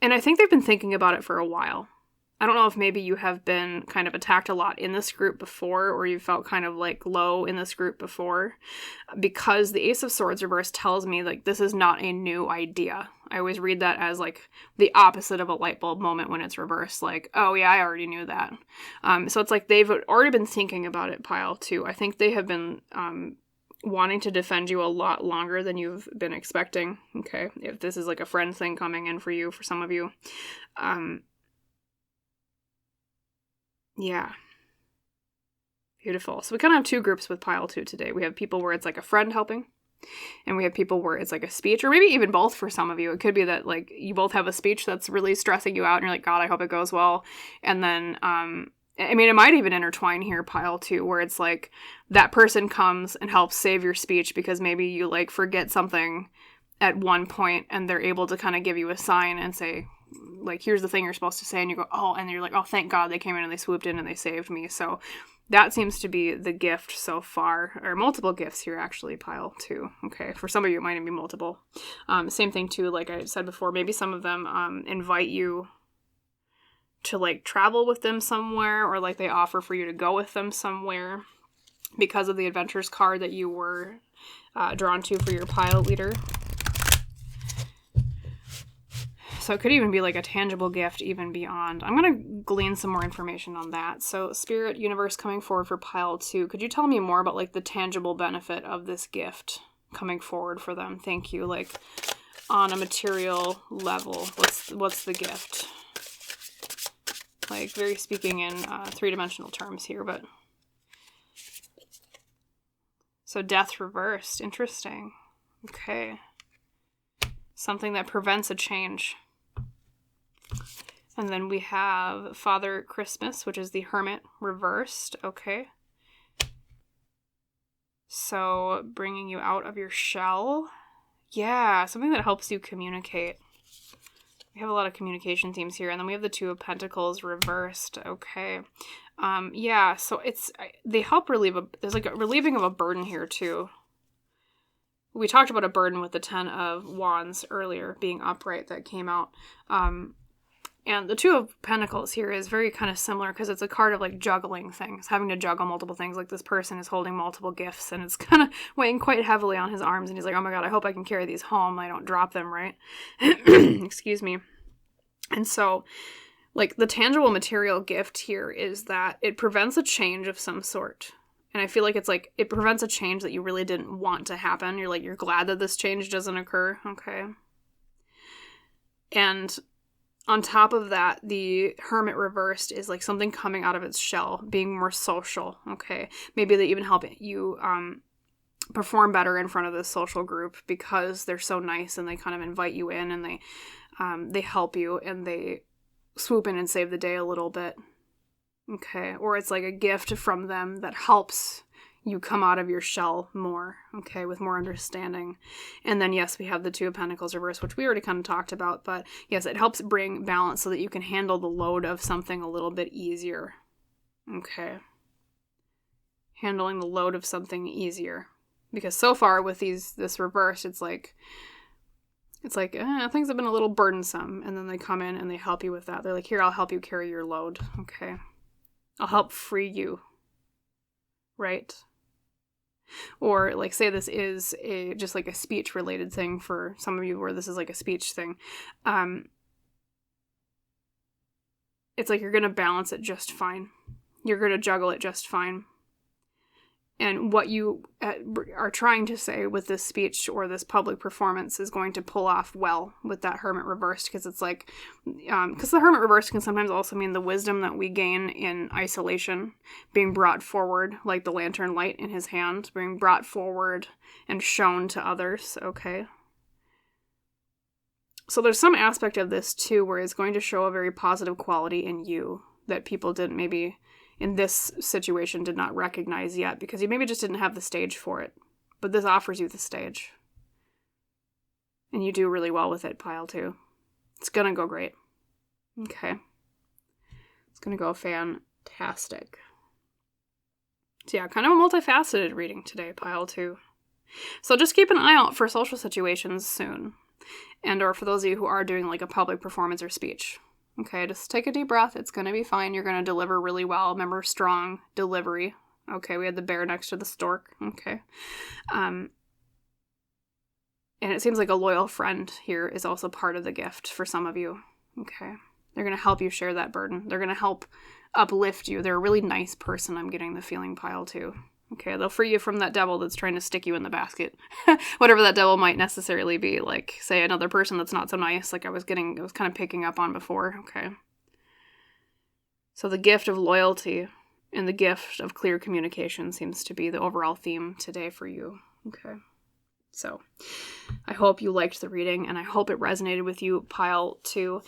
[SPEAKER 1] I think they've been thinking about it for a while. I don't know if maybe you have been kind of attacked a lot in this group before, or you felt kind of like low in this group before, because the Ace of Swords reverse tells me like this is not a new idea. I always read that as like the opposite of a light bulb moment when it's reversed, like, oh yeah, I already knew that. So it's like they've already been thinking about it, pile 2. I think they have been wanting to defend you a lot longer than you've been expecting, okay? If this is like a friend thing coming in for you, for some of you. Yeah. Beautiful. So we kind of have two groups with pile 2 today. We have people where it's like a friend helping, and we have people where it's like a speech, or maybe even both for some of you. It could be that like you both have a speech that's really stressing you out and you're like, God, I hope it goes well. And then, it might even intertwine here, pile 2, where it's like that person comes and helps save your speech because maybe you like forget something at one point and they're able to kind of give you a sign and say, like, here's the thing you're supposed to say, and you go, oh, and you're like, oh, thank God they came in and they swooped in and they saved me. So That seems to be the gift so far, or multiple gifts here actually, pile 2. Okay, for some of you it might even be multiple. Same thing too, like I said before, maybe some of them invite you to like travel with them somewhere, or like they offer for you to go with them somewhere because of the adventures card that you were drawn to for your pile leader. So it could even be like a tangible gift even beyond. I'm going to glean some more information on that. So Spirit, Universe coming forward for pile 2. Could you tell me more about like the tangible benefit of this gift coming forward for them? Thank you. Like on a material level, what's the gift? Like very speaking in 3-dimensional terms here, but. So death reversed. Interesting. Okay. Something that prevents a change. And then we have Father Christmas, which is the Hermit reversed. Okay. So bringing you out of your shell. Yeah, something that helps you communicate. We have a lot of communication themes here. And then we have the Two of Pentacles reversed. Okay. Yeah, so they help relieve there's like a relieving of a burden here too. We talked about a burden with the 10 of Wands earlier, being upright, that came out. And the Two of Pentacles here is very kind of similar because it's a card of like juggling things, having to juggle multiple things. Like this person is holding multiple gifts and it's kind of weighing quite heavily on his arms. And he's like, oh my God, I hope I can carry these home. I don't drop them, right? Excuse me. And so like the tangible material gift here is that it prevents a change of some sort. And I feel like it's like, it prevents a change that you really didn't want to happen. You're like, you're glad that this change doesn't occur. Okay. And on top of that, the Hermit reversed is like something coming out of its shell, being more social. Okay. Maybe they even help you perform better in front of this social group because they're so nice and they kind of invite you in and they help you and they swoop in and save the day a little bit. Okay, or it's like a gift from them that helps you come out of your shell more, okay, with more understanding. And then, yes, we have the Two of Pentacles reversed, which we already kind of talked about, but yes, it helps bring balance so that you can handle the load of something a little bit easier. Okay. Handling the load of something easier. Because so far with this reverse, it's like things have been a little burdensome, and then they come in and they help you with that. They're like, here, I'll help you carry your load, okay? I'll help free you, right? Or like say this is just like a speech related thing for some of you where this is like a speech thing. It's like you're going to balance it just fine. You're going to juggle it just fine. And what you are trying to say with this speech or this public performance is going to pull off well with that Hermit reversed, because it's like, because the Hermit reversed can sometimes also mean the wisdom that we gain in isolation being brought forward, like the lantern light in his hand, being brought forward and shown to others, okay? So there's some aspect of this too where it's going to show a very positive quality in you that people didn't maybe in this situation did not recognize yet, because you maybe just didn't have the stage for it. But this offers you the stage. And you do really well with it, pile 2. It's gonna go great. Okay. It's gonna go fantastic. So yeah, kind of a multifaceted reading today, pile 2. So just keep an eye out for social situations soon. And or for those of you who are doing like a public performance or speech. Okay, just take a deep breath. It's going to be fine. You're going to deliver really well. Remember, strong delivery. Okay, we had the bear next to the stork. Okay. And it seems like a loyal friend here is also part of the gift for some of you. Okay. They're going to help you share that burden. They're going to help uplift you. They're a really nice person, I'm getting the feeling, pile 2. Okay, they'll free you from that devil that's trying to stick you in the basket. Whatever that devil might necessarily be. Like, say, another person that's not so nice, like I was kind of picking up on before. Okay. So the gift of loyalty and the gift of clear communication seems to be the overall theme today for you. Okay. So I hope you liked the reading, and I hope it resonated with you, pile 2.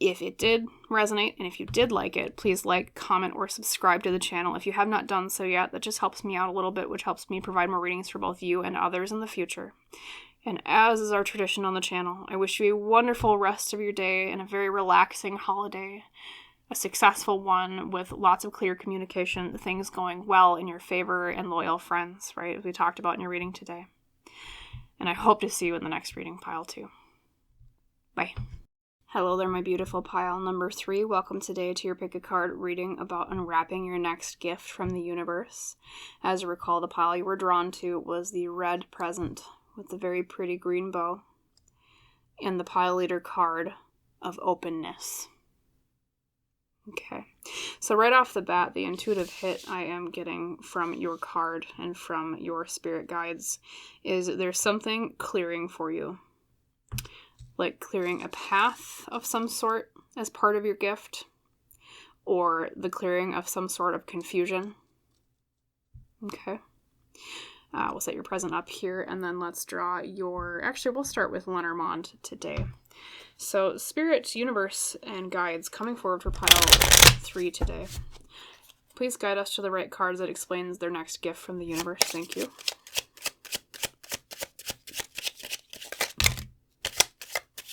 [SPEAKER 1] If it did resonate, and if you did like it, please like, comment, or subscribe to the channel. If you have not done so yet, that just helps me out a little bit, which helps me provide more readings for both you and others in the future. And as is our tradition on the channel, I wish you a wonderful rest of your day and a very relaxing holiday. a successful one with lots of clear communication, things going well in your favor, and loyal friends, right? As we talked about in your reading today. And I hope to see you in the next reading pile too. Bye. Hello there, my beautiful pile number 3. Welcome today to your pick a card reading about unwrapping your next gift from the universe. As you recall, the pile you were drawn to was the red present with the very pretty green bow and the pile leader card of openness. Okay, so right off the bat, the intuitive hit I am getting from your card and from your spirit guides is there's something clearing for you. Like clearing a path of some sort as part of your gift, or the clearing of some sort of confusion. Okay. We'll set your present up here, and then let's draw your... Actually, we'll start with Lenormand today. So, Spirit, Universe, and Guides coming forward for pile 3 today. Please guide us to the right cards that explains their next gift from the universe. Thank you.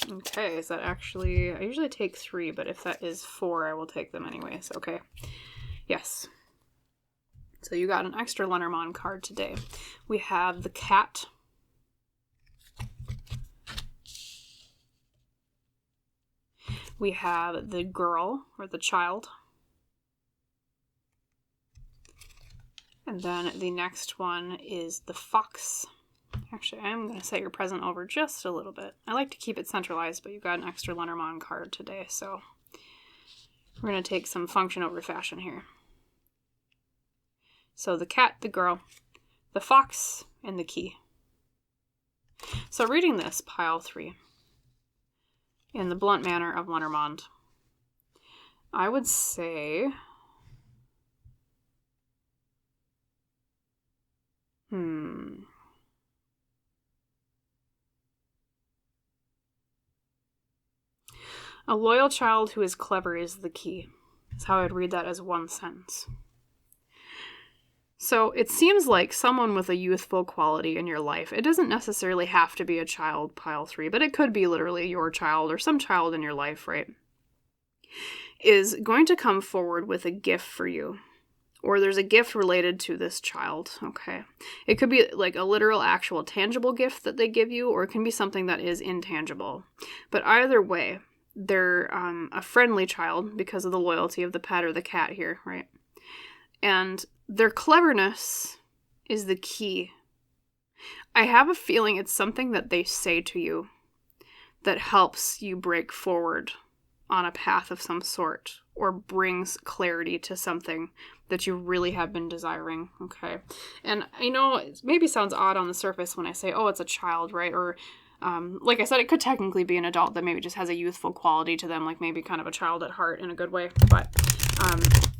[SPEAKER 1] Okay, is that actually... I usually take 3, but if that is 4, I will take them anyways. Okay. Yes. So you got an extra Lenormand card today. We have the cat. We have the girl, or the child. And then the next one is the fox. Actually, I'm going to set your present over just a little bit. I like to keep it centralized, but you've got an extra Lenormand card today, so we're going to take some function over fashion here. So the cat, the girl, the fox, and the key. So reading this, pile 3, in the blunt manner of Lenormand, I would say... A loyal child who is clever is the key. That's how I'd read that as one sentence. So it seems like someone with a youthful quality in your life. It doesn't necessarily have to be a child, pile 3, but it could be literally your child or some child in your life, right? Is going to come forward with a gift for you. Or there's a gift related to this child, okay? It could be like a literal, actual, tangible gift that they give you, or it can be something that is intangible. But either way, they're a friendly child because of the loyalty of the pet or the cat here, right? And their cleverness is the key. I have a feeling it's something that they say to you that helps you break forward on a path of some sort, or brings clarity to something that you really have been desiring, okay? And I know it maybe sounds odd on the surface when I say, oh, it's a child, right? Or like I said, it could technically be an adult that maybe just has a youthful quality to them, like maybe kind of a child at heart in a good way. But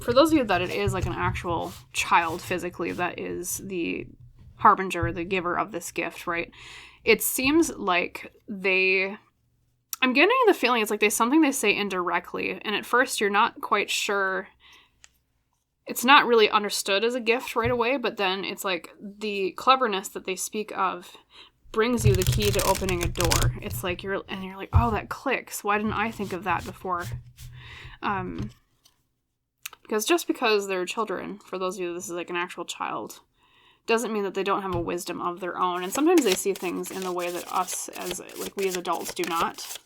[SPEAKER 1] for those of you that it is like an actual child physically that is the harbinger, the giver of this gift, right? It seems like I'm getting the feeling it's like something they say indirectly, and at first you're not quite sure. It's not really understood as a gift right away, but then it's like the cleverness that they speak of brings you the key to opening a door. It's like you're like, oh, that clicks. Why didn't I think of that before? Because just because they're children, for those of you this is like an actual child, doesn't mean that they don't have a wisdom of their own. And sometimes they see things in the way that we as adults do not.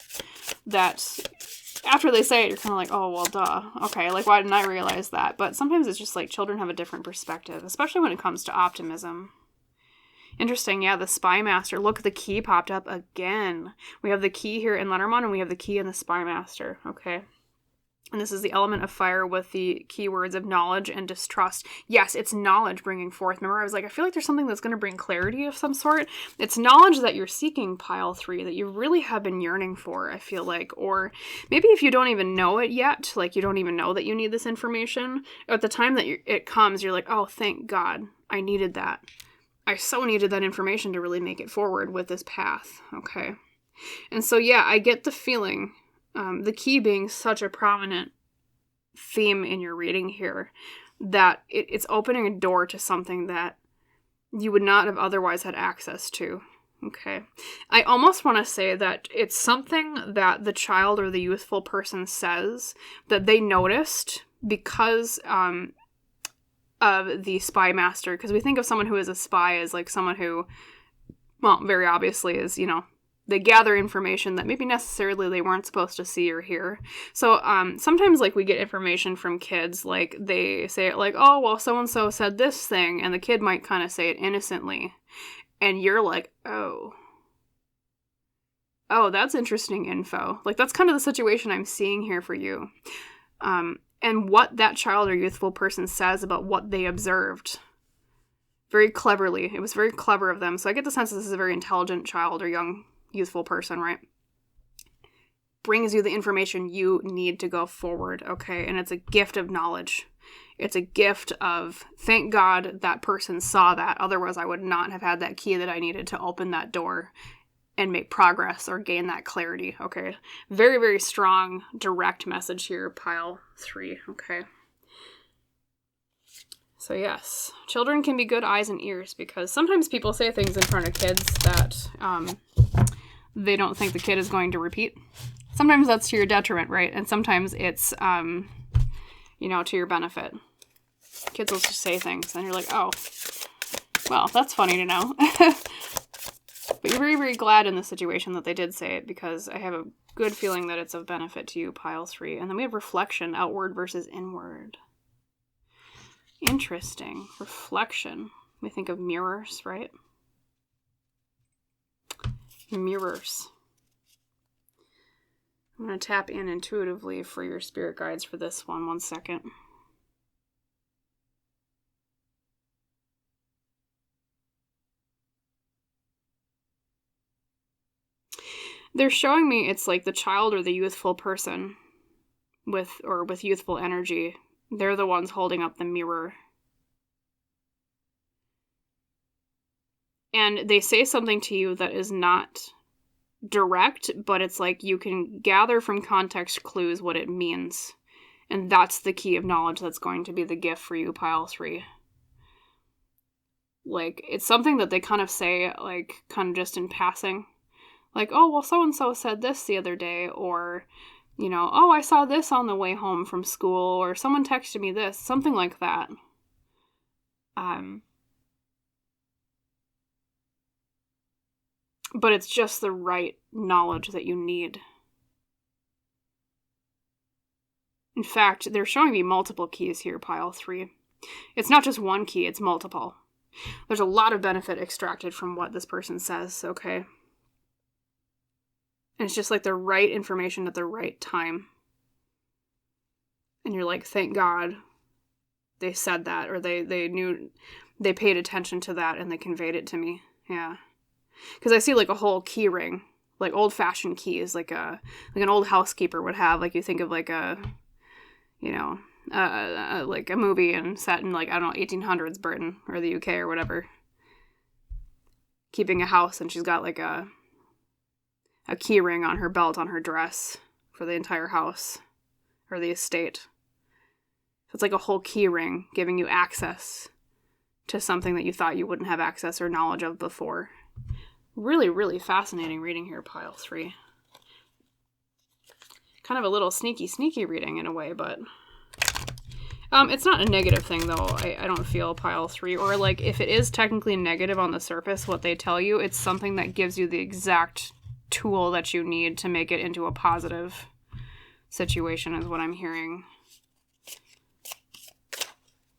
[SPEAKER 1] That after they say it, you're kind of like, oh, well, duh. Okay, like, why didn't I realize that? But sometimes it's just like children have a different perspective, especially when it comes to optimism. Interesting, yeah, the Spy Master. Look, the key popped up again. We have the key here in Lenormand, and we have the key in the Spy Master, okay? And this is the element of fire with the keywords of knowledge and distrust. Yes, it's knowledge bringing forth. Remember, I was like, I feel like there's something that's going to bring clarity of some sort. It's knowledge that you're seeking, pile 3, that you really have been yearning for, I feel like. Or maybe if you don't even know it yet, like you don't even know that you need this information, at the time that it comes, you're like, oh, thank God, I needed that. I so needed that information to really make it forward with this path, okay? And so, yeah, I get the feeling, the key being such a prominent theme in your reading here, that it's opening a door to something that you would not have otherwise had access to, Okay. I almost want to say that it's something that the child or the youthful person says that they noticed because of the spy master. Because we think of someone who is a spy as like someone who, well, very obviously is, you know, they gather information that maybe necessarily they weren't supposed to see or hear. So sometimes like we get information from kids, like they say it like, oh, well, so-and-so said this thing, and the kid might kind of say it innocently. And you're like, oh, that's interesting info. Like, that's kind of the situation I'm seeing here for you. And what that child or youthful person says about what they observed. Very cleverly. It was very clever of them. So I get the sense this is a very intelligent child or young youthful person, right? Brings you the information you need to go forward, okay? And it's a gift of knowledge. It's a gift of, thank God that person saw that. Otherwise, I would not have had that key that I needed to open that door and make progress or gain that clarity, okay? Very, very strong, direct message here, pile 3, okay? So yes, children can be good eyes and ears because sometimes people say things in front of kids that they don't think the kid is going to repeat. Sometimes that's to your detriment, right? And sometimes it's, you know, to your benefit. Kids will just say things and you're like, oh, well, that's funny to know. But you're very, very glad in the situation that they did say it because I have a good feeling that it's of benefit to you, pile 3. And then we have reflection, outward versus inward. Interesting. Reflection. We think of mirrors, right? Mirrors. I'm going to tap in intuitively for your spirit guides for this one. 1 second. They're showing me it's like the child or the youthful person with youthful energy. They're the ones holding up the mirror. And they say something to you that is not direct, but it's like you can gather from context clues what it means. And that's the key of knowledge that's going to be the gift for you, pile 3. Like, it's something that they kind of say, like, kind of just in passing. Like, oh, well, so-and-so said this the other day, or, you know, oh, I saw this on the way home from school, or someone texted me this, something like that. But it's just the right knowledge that you need. In fact, they're showing me multiple keys here, pile 3. It's not just one key, it's multiple. There's a lot of benefit extracted from what this person says, okay? And it's just like the right information at the right time. And you're like, thank God they said that, or they knew, they paid attention to that and they conveyed it to me. Yeah. Because I see like a whole key ring, like old-fashioned keys, like an old housekeeper would have. Like you think of like a, you know, like a movie and set in like, I don't know, 1800s Britain or the UK or whatever. Keeping a house, and she's got like a key ring on her belt on her dress for the entire house or the estate. So it's like a whole key ring giving you access to something that you thought you wouldn't have access or knowledge of before. Really, really fascinating reading here, pile 3. Kind of a little sneaky reading in a way, but it's not a negative thing, though, I don't feel, pile 3. Or, like, if it is technically negative on the surface, what they tell you, it's something that gives you the exact tool that you need to make it into a positive situation, is what I'm hearing.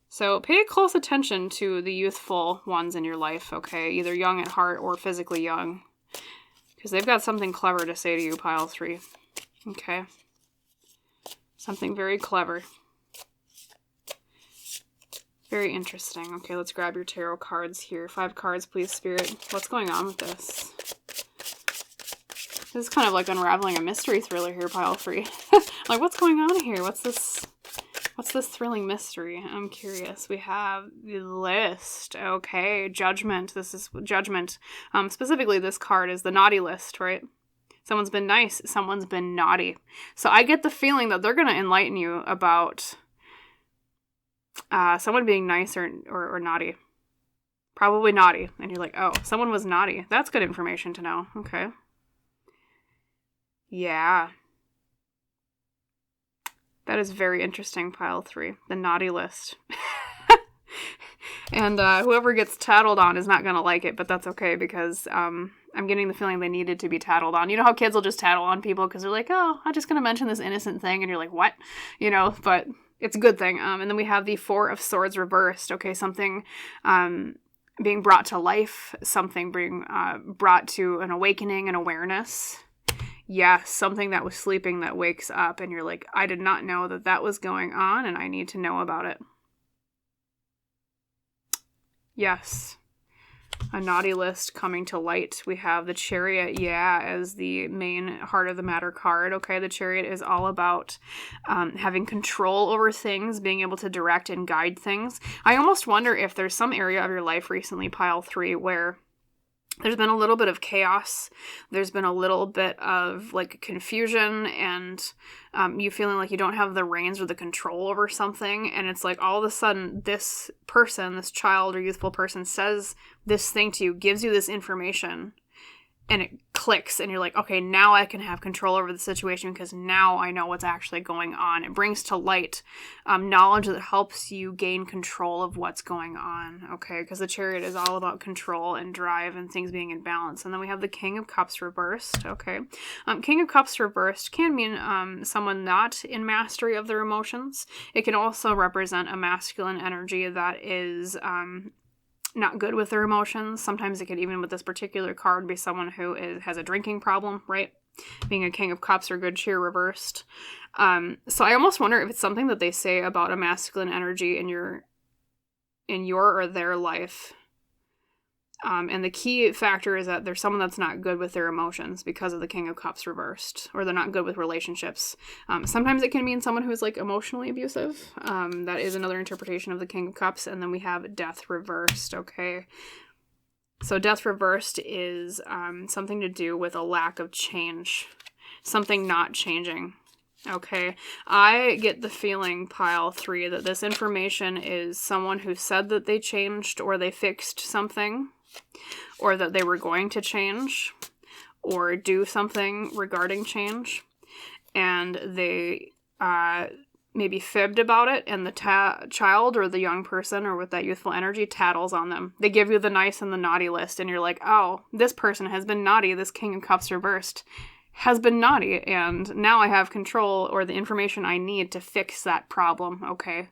[SPEAKER 1] So pay close attention to the youthful ones in your life, okay? Either young at heart or physically young. Because they've got something clever to say to you, pile 3. Okay? Something very clever. Very interesting. Okay, let's grab your tarot cards here. 5 cards, please, Spirit. What's going on with this? This is kind of like unraveling a mystery thriller here, pile 3. Like, what's going on here? What's this thrilling mystery? I'm curious. We have the list. Okay, judgment. This is judgment. Specifically, this card is the naughty list, right? Someone's been nice. Someone's been naughty. So I get the feeling that they're going to enlighten you about someone being nice or naughty. Probably naughty. And you're like, oh, someone was naughty. That's good information to know. Okay. Yeah. That is very interesting, pile 3. The naughty list. And whoever gets tattled on is not going to like it, but that's okay because I'm getting the feeling they needed to be tattled on. You know how kids will just tattle on people because they're like, oh, I'm just going to mention this innocent thing. And you're like, what? You know, but it's a good thing. And then we have the 4 of Swords reversed. Okay, something being brought to life, something being brought to an awakening and awareness. Yes, something that was sleeping that wakes up and you're like, I did not know that that was going on and I need to know about it. Yes. A naughty list coming to light. We have the Chariot, as the main heart of the matter card. Okay, the Chariot is all about having control over things, being able to direct and guide things. I almost wonder if there's some area of your life recently, pile 3, where there's been a little bit of chaos. There's been a little bit of like confusion and you feeling like you don't have the reins or the control over something. And it's like all of a sudden this person, this child or youthful person says this thing to you, gives you this information and it clicks and you're like, okay, now I can have control over the situation because now I know what's actually going on. It brings to light knowledge that helps you gain control of what's going on, okay? Because the Chariot is all about control and drive and things being in balance. And then we have the King of Cups reversed, okay? King of Cups reversed can mean someone not in mastery of their emotions. It can also represent a masculine energy that is not good with their emotions. Sometimes it could, even with this particular card, be someone who has a drinking problem, right? Being a King of Cups or good cheer reversed. So I almost wonder if it's something that they say about a masculine energy in your or their life. And the key factor is that there's someone that's not good with their emotions because of the King of Cups reversed, or they're not good with relationships. Sometimes it can mean someone who's like emotionally abusive. That is another interpretation of the King of Cups. And then we have Death reversed, okay? So Death reversed is something to do with a lack of change, something not changing. Okay, I get the feeling, pile 3, that this information is someone who said that they changed or they fixed something, or that they were going to change or do something regarding change, and they maybe fibbed about it, and the child or the young person or with that youthful energy tattles on them. They give you the nice and the naughty list, and you're like, oh, this person has been naughty, this King of Cups reversed has been naughty, and now I have control or the information I need to fix that problem, okay?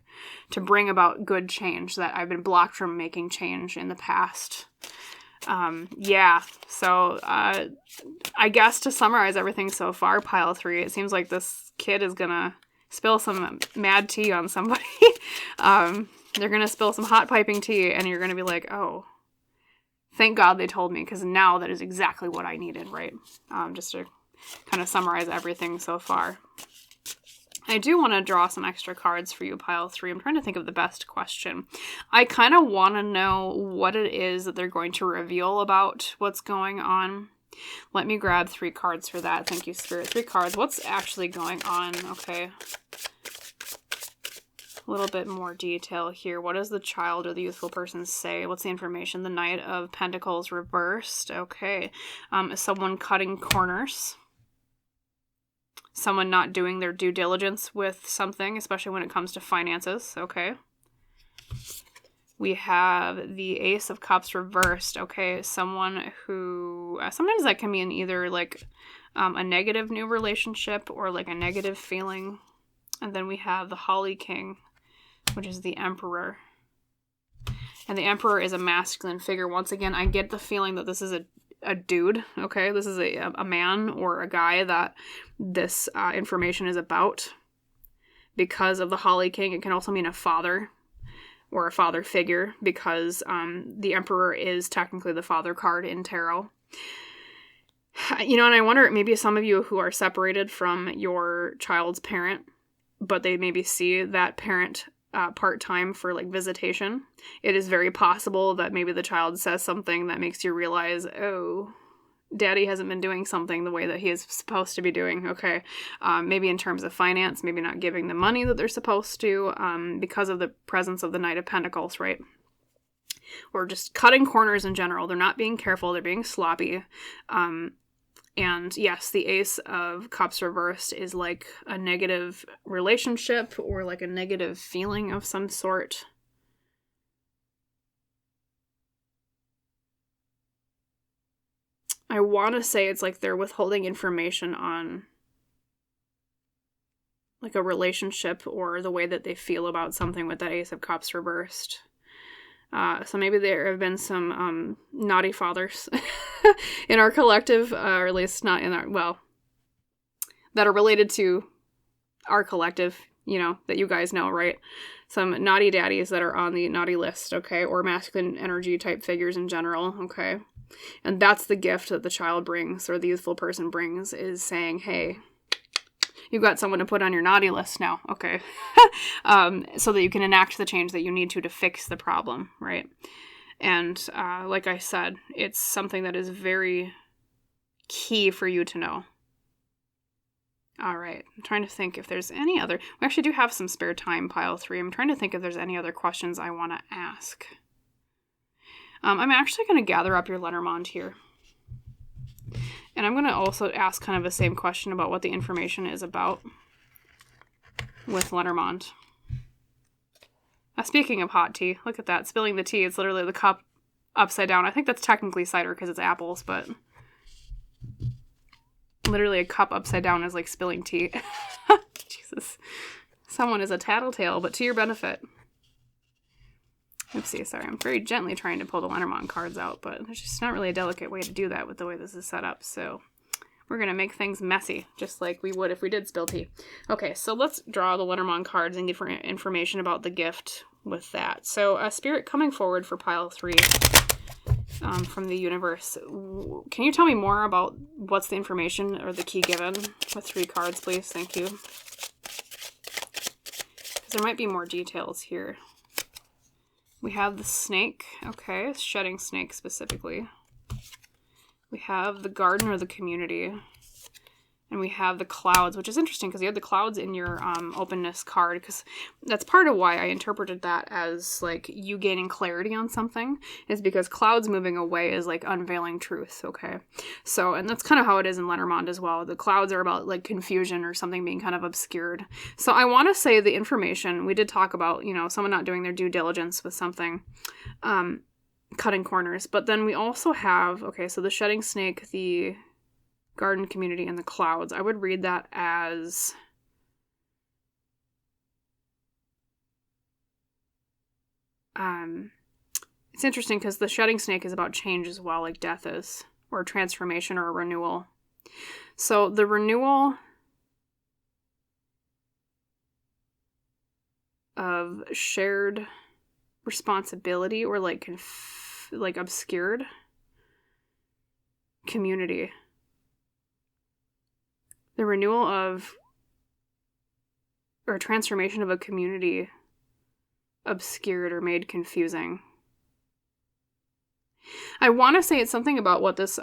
[SPEAKER 1] To bring about good change that I've been blocked from making change in the past. So I guess to summarize everything so far, pile 3, it seems like this kid is gonna spill some mad tea on somebody. They're gonna spill some hot piping tea, and you're gonna be like, oh, thank God they told me, because now that is exactly what I needed, right? Just to kind of summarize everything so far. I do want to draw some extra cards for you, pile 3. I'm trying to think of the best question. I kind of want to know what it is that they're going to reveal about what's going on. Let me grab 3 cards for that. Thank you, Spirit. 3 cards. What's actually going on? Okay. A little bit more detail here. What does the child or the youthful person say? What's the information? The Knight of Pentacles reversed. Okay. Someone cutting corners. Someone not doing their due diligence with something, especially when it comes to finances. Okay. We have the Ace of Cups reversed. Okay. Someone who, sometimes that can mean either like a negative new relationship or like a negative feeling. And then we have the Holly King, which is the Emperor. And the Emperor is a masculine figure. Once again, I get the feeling that this is a dude, okay? This is a man or a guy that this information is about. Because of the Holly King, it can also mean a father or a father figure, because the Emperor is technically the father card in tarot. You know, and I wonder, maybe some of you who are separated from your child's parent, but they maybe see that parent part-time for like visitation, it is very possible that maybe the child says something that makes you realize, oh, daddy hasn't been doing something the way that he is supposed to be doing, okay? Maybe in terms of finance, maybe not giving the money that they're supposed to, because of the presence of the Knight of Pentacles, right? or just cutting corners in general. They're not being careful. They're being sloppy. And yes, the Ace of Cups reversed is like a negative relationship or like a negative feeling of some sort. I want to say it's like they're withholding information on like a relationship or the way that they feel about something with that Ace of Cups reversed. So maybe there have been some naughty fathers in our collective, or at least not in our, well, that are related to our collective, you know, that you guys know, right? Some naughty daddies that are on the naughty list, okay? Or masculine energy type figures in general, okay? And that's the gift that the child brings, or the youthful person brings, is saying, hey, you've got someone to put on your naughty list now, okay? So that you can enact the change that you need to fix the problem, right? And like I said, it's something that is very key for you to know. All right, I'm trying to think if there's any other... We actually do have some spare time, pile 3. I'm trying to think if there's any other questions I want to ask. I'm actually going to gather up your Lenormand here. And I'm going to also ask kind of the same question about what the information is about with Lenormand. Speaking of hot tea, look at that. Spilling the tea. It's literally the cup upside down. I think that's technically cider because it's apples, but literally a cup upside down is like spilling tea. Jesus. Someone is a tattletale, but to your benefit. Oopsie, sorry. I'm very gently trying to pull the Lenormand cards out, but there's just not really a delicate way to do that with the way this is set up, so we're going to make things messy, just like we would if we did spill tea. Okay, so let's draw the Lenormand cards and give information about the gift with that. So, Spirit coming forward for pile 3 from the universe. Can you tell me more about what's the information or the key given with 3 cards, please? Thank you. Because there might be more details here. We have the snake, okay, shedding snake specifically. We have the garden or the community. And we have the clouds, which is interesting because you have the clouds in your openness card, because that's part of why I interpreted that as like you gaining clarity on something, is because clouds moving away is like unveiling truth, okay? So, and that's kind of how it is in Lenormand as well. The clouds are about like confusion or something being kind of obscured. So I want to say the information, we did talk about, you know, someone not doing their due diligence with something, cutting corners, but then we also have, okay, so the shedding snake, the garden community, and the clouds. I would read that as it's interesting because the shedding snake is about change as well, like death is, or transformation or a renewal. So the renewal of shared responsibility or like obscured community. The renewal of, or transformation of a community obscured or made confusing. I want to say it's something about what this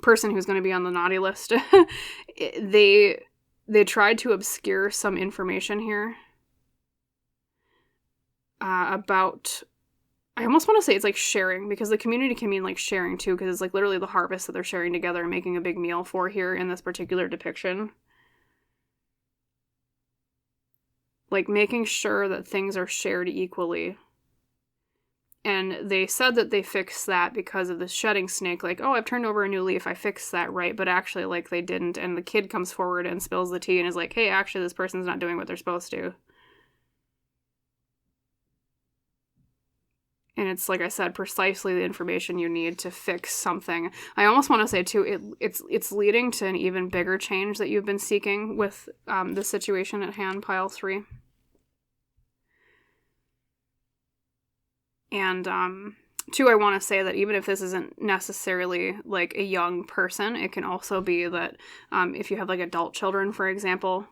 [SPEAKER 1] person who's going to be on the naughty list, they tried to obscure some information here about, I almost want to say it's like sharing, because the community can mean like sharing too, because it's like literally the harvest that they're sharing together and making a big meal for here in this particular depiction. Like making sure that things are shared equally. And they said that they fixed that because of the shedding snake, like, oh, I've turned over a new leaf, I fixed that, right? But actually, like, they didn't, and the kid comes forward and spills the tea and is like, hey, actually, this person's not doing what they're supposed to. And it's, like I said, precisely the information you need to fix something. I almost want to say, too, it's leading to an even bigger change that you've been seeking with the situation at hand, pile 3. And, 2, I want to say that even if this isn't necessarily, like, a young person, it can also be that if you have, like, adult children, for example,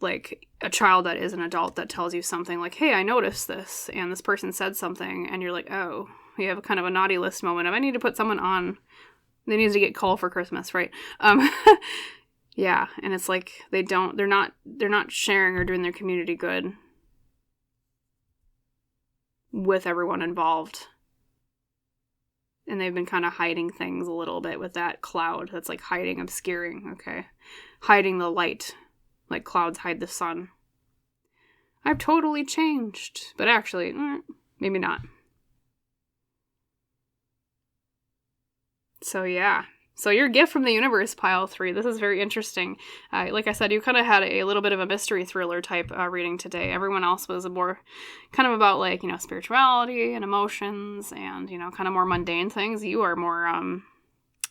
[SPEAKER 1] like a child that is an adult that tells you something like, hey, I noticed this, and this person said something, and you're like, oh, you have kind of a naughty list moment of, I need to put someone on, they need to get coal for Christmas, right? Yeah, and it's like, they're not sharing or doing their community good. with everyone involved. And they've been kind of hiding things a little bit with that cloud. That's like hiding, obscuring, okay? Hiding the light, like clouds hide the sun. I've totally changed. But actually, maybe not. So yeah. So your gift from the universe, pile 3. This is very interesting. Like I said, you kind of had a little bit of a mystery thriller type reading today. Everyone else was more kind of about like, spirituality and emotions and, kind of more mundane things. You are more,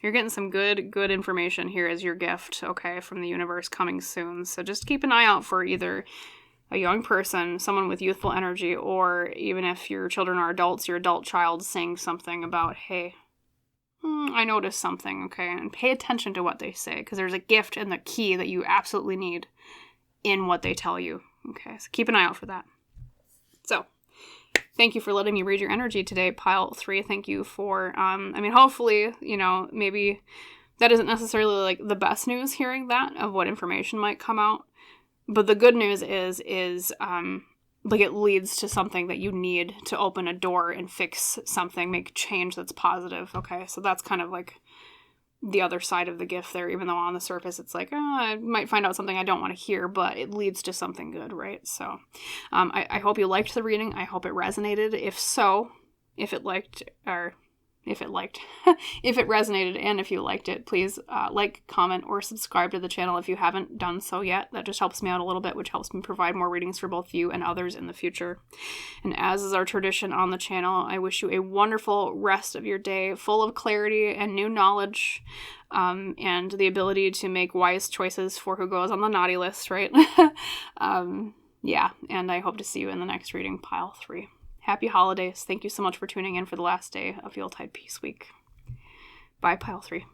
[SPEAKER 1] you're getting some good information here as your gift, okay, from the universe coming soon. So just keep an eye out for either a young person, someone with youthful energy, or even if your children are adults, your adult child saying something about, hey, I noticed something, okay? And pay attention to what they say, because there's a gift and the key that you absolutely need in what they tell you, okay? So keep an eye out for that. So, thank you for letting me read your energy today, pile 3. Thank you for, hopefully, maybe that isn't necessarily, like, the best news hearing that, of what information might come out. But the good news is like it leads to something that you need to open a door and fix something, make change that's positive, okay? So that's kind of like the other side of the gift there, even though on the surface it's like, I might find out something I don't want to hear, but it leads to something good, right? So I hope you liked the reading. I hope it resonated. If so, if it resonated and if you liked it, please like, comment, or subscribe to the channel if you haven't done so yet. That just helps me out a little bit, which helps me provide more readings for both you and others in the future. And as is our tradition on the channel, I wish you a wonderful rest of your day, full of clarity and new knowledge, and the ability to make wise choices for who goes on the naughty list, right? Yeah, and I hope to see you in the next reading, pile 3. Happy holidays. Thank you so much for tuning in for the last day of Yuletide Peace Week. Bye, pile 3.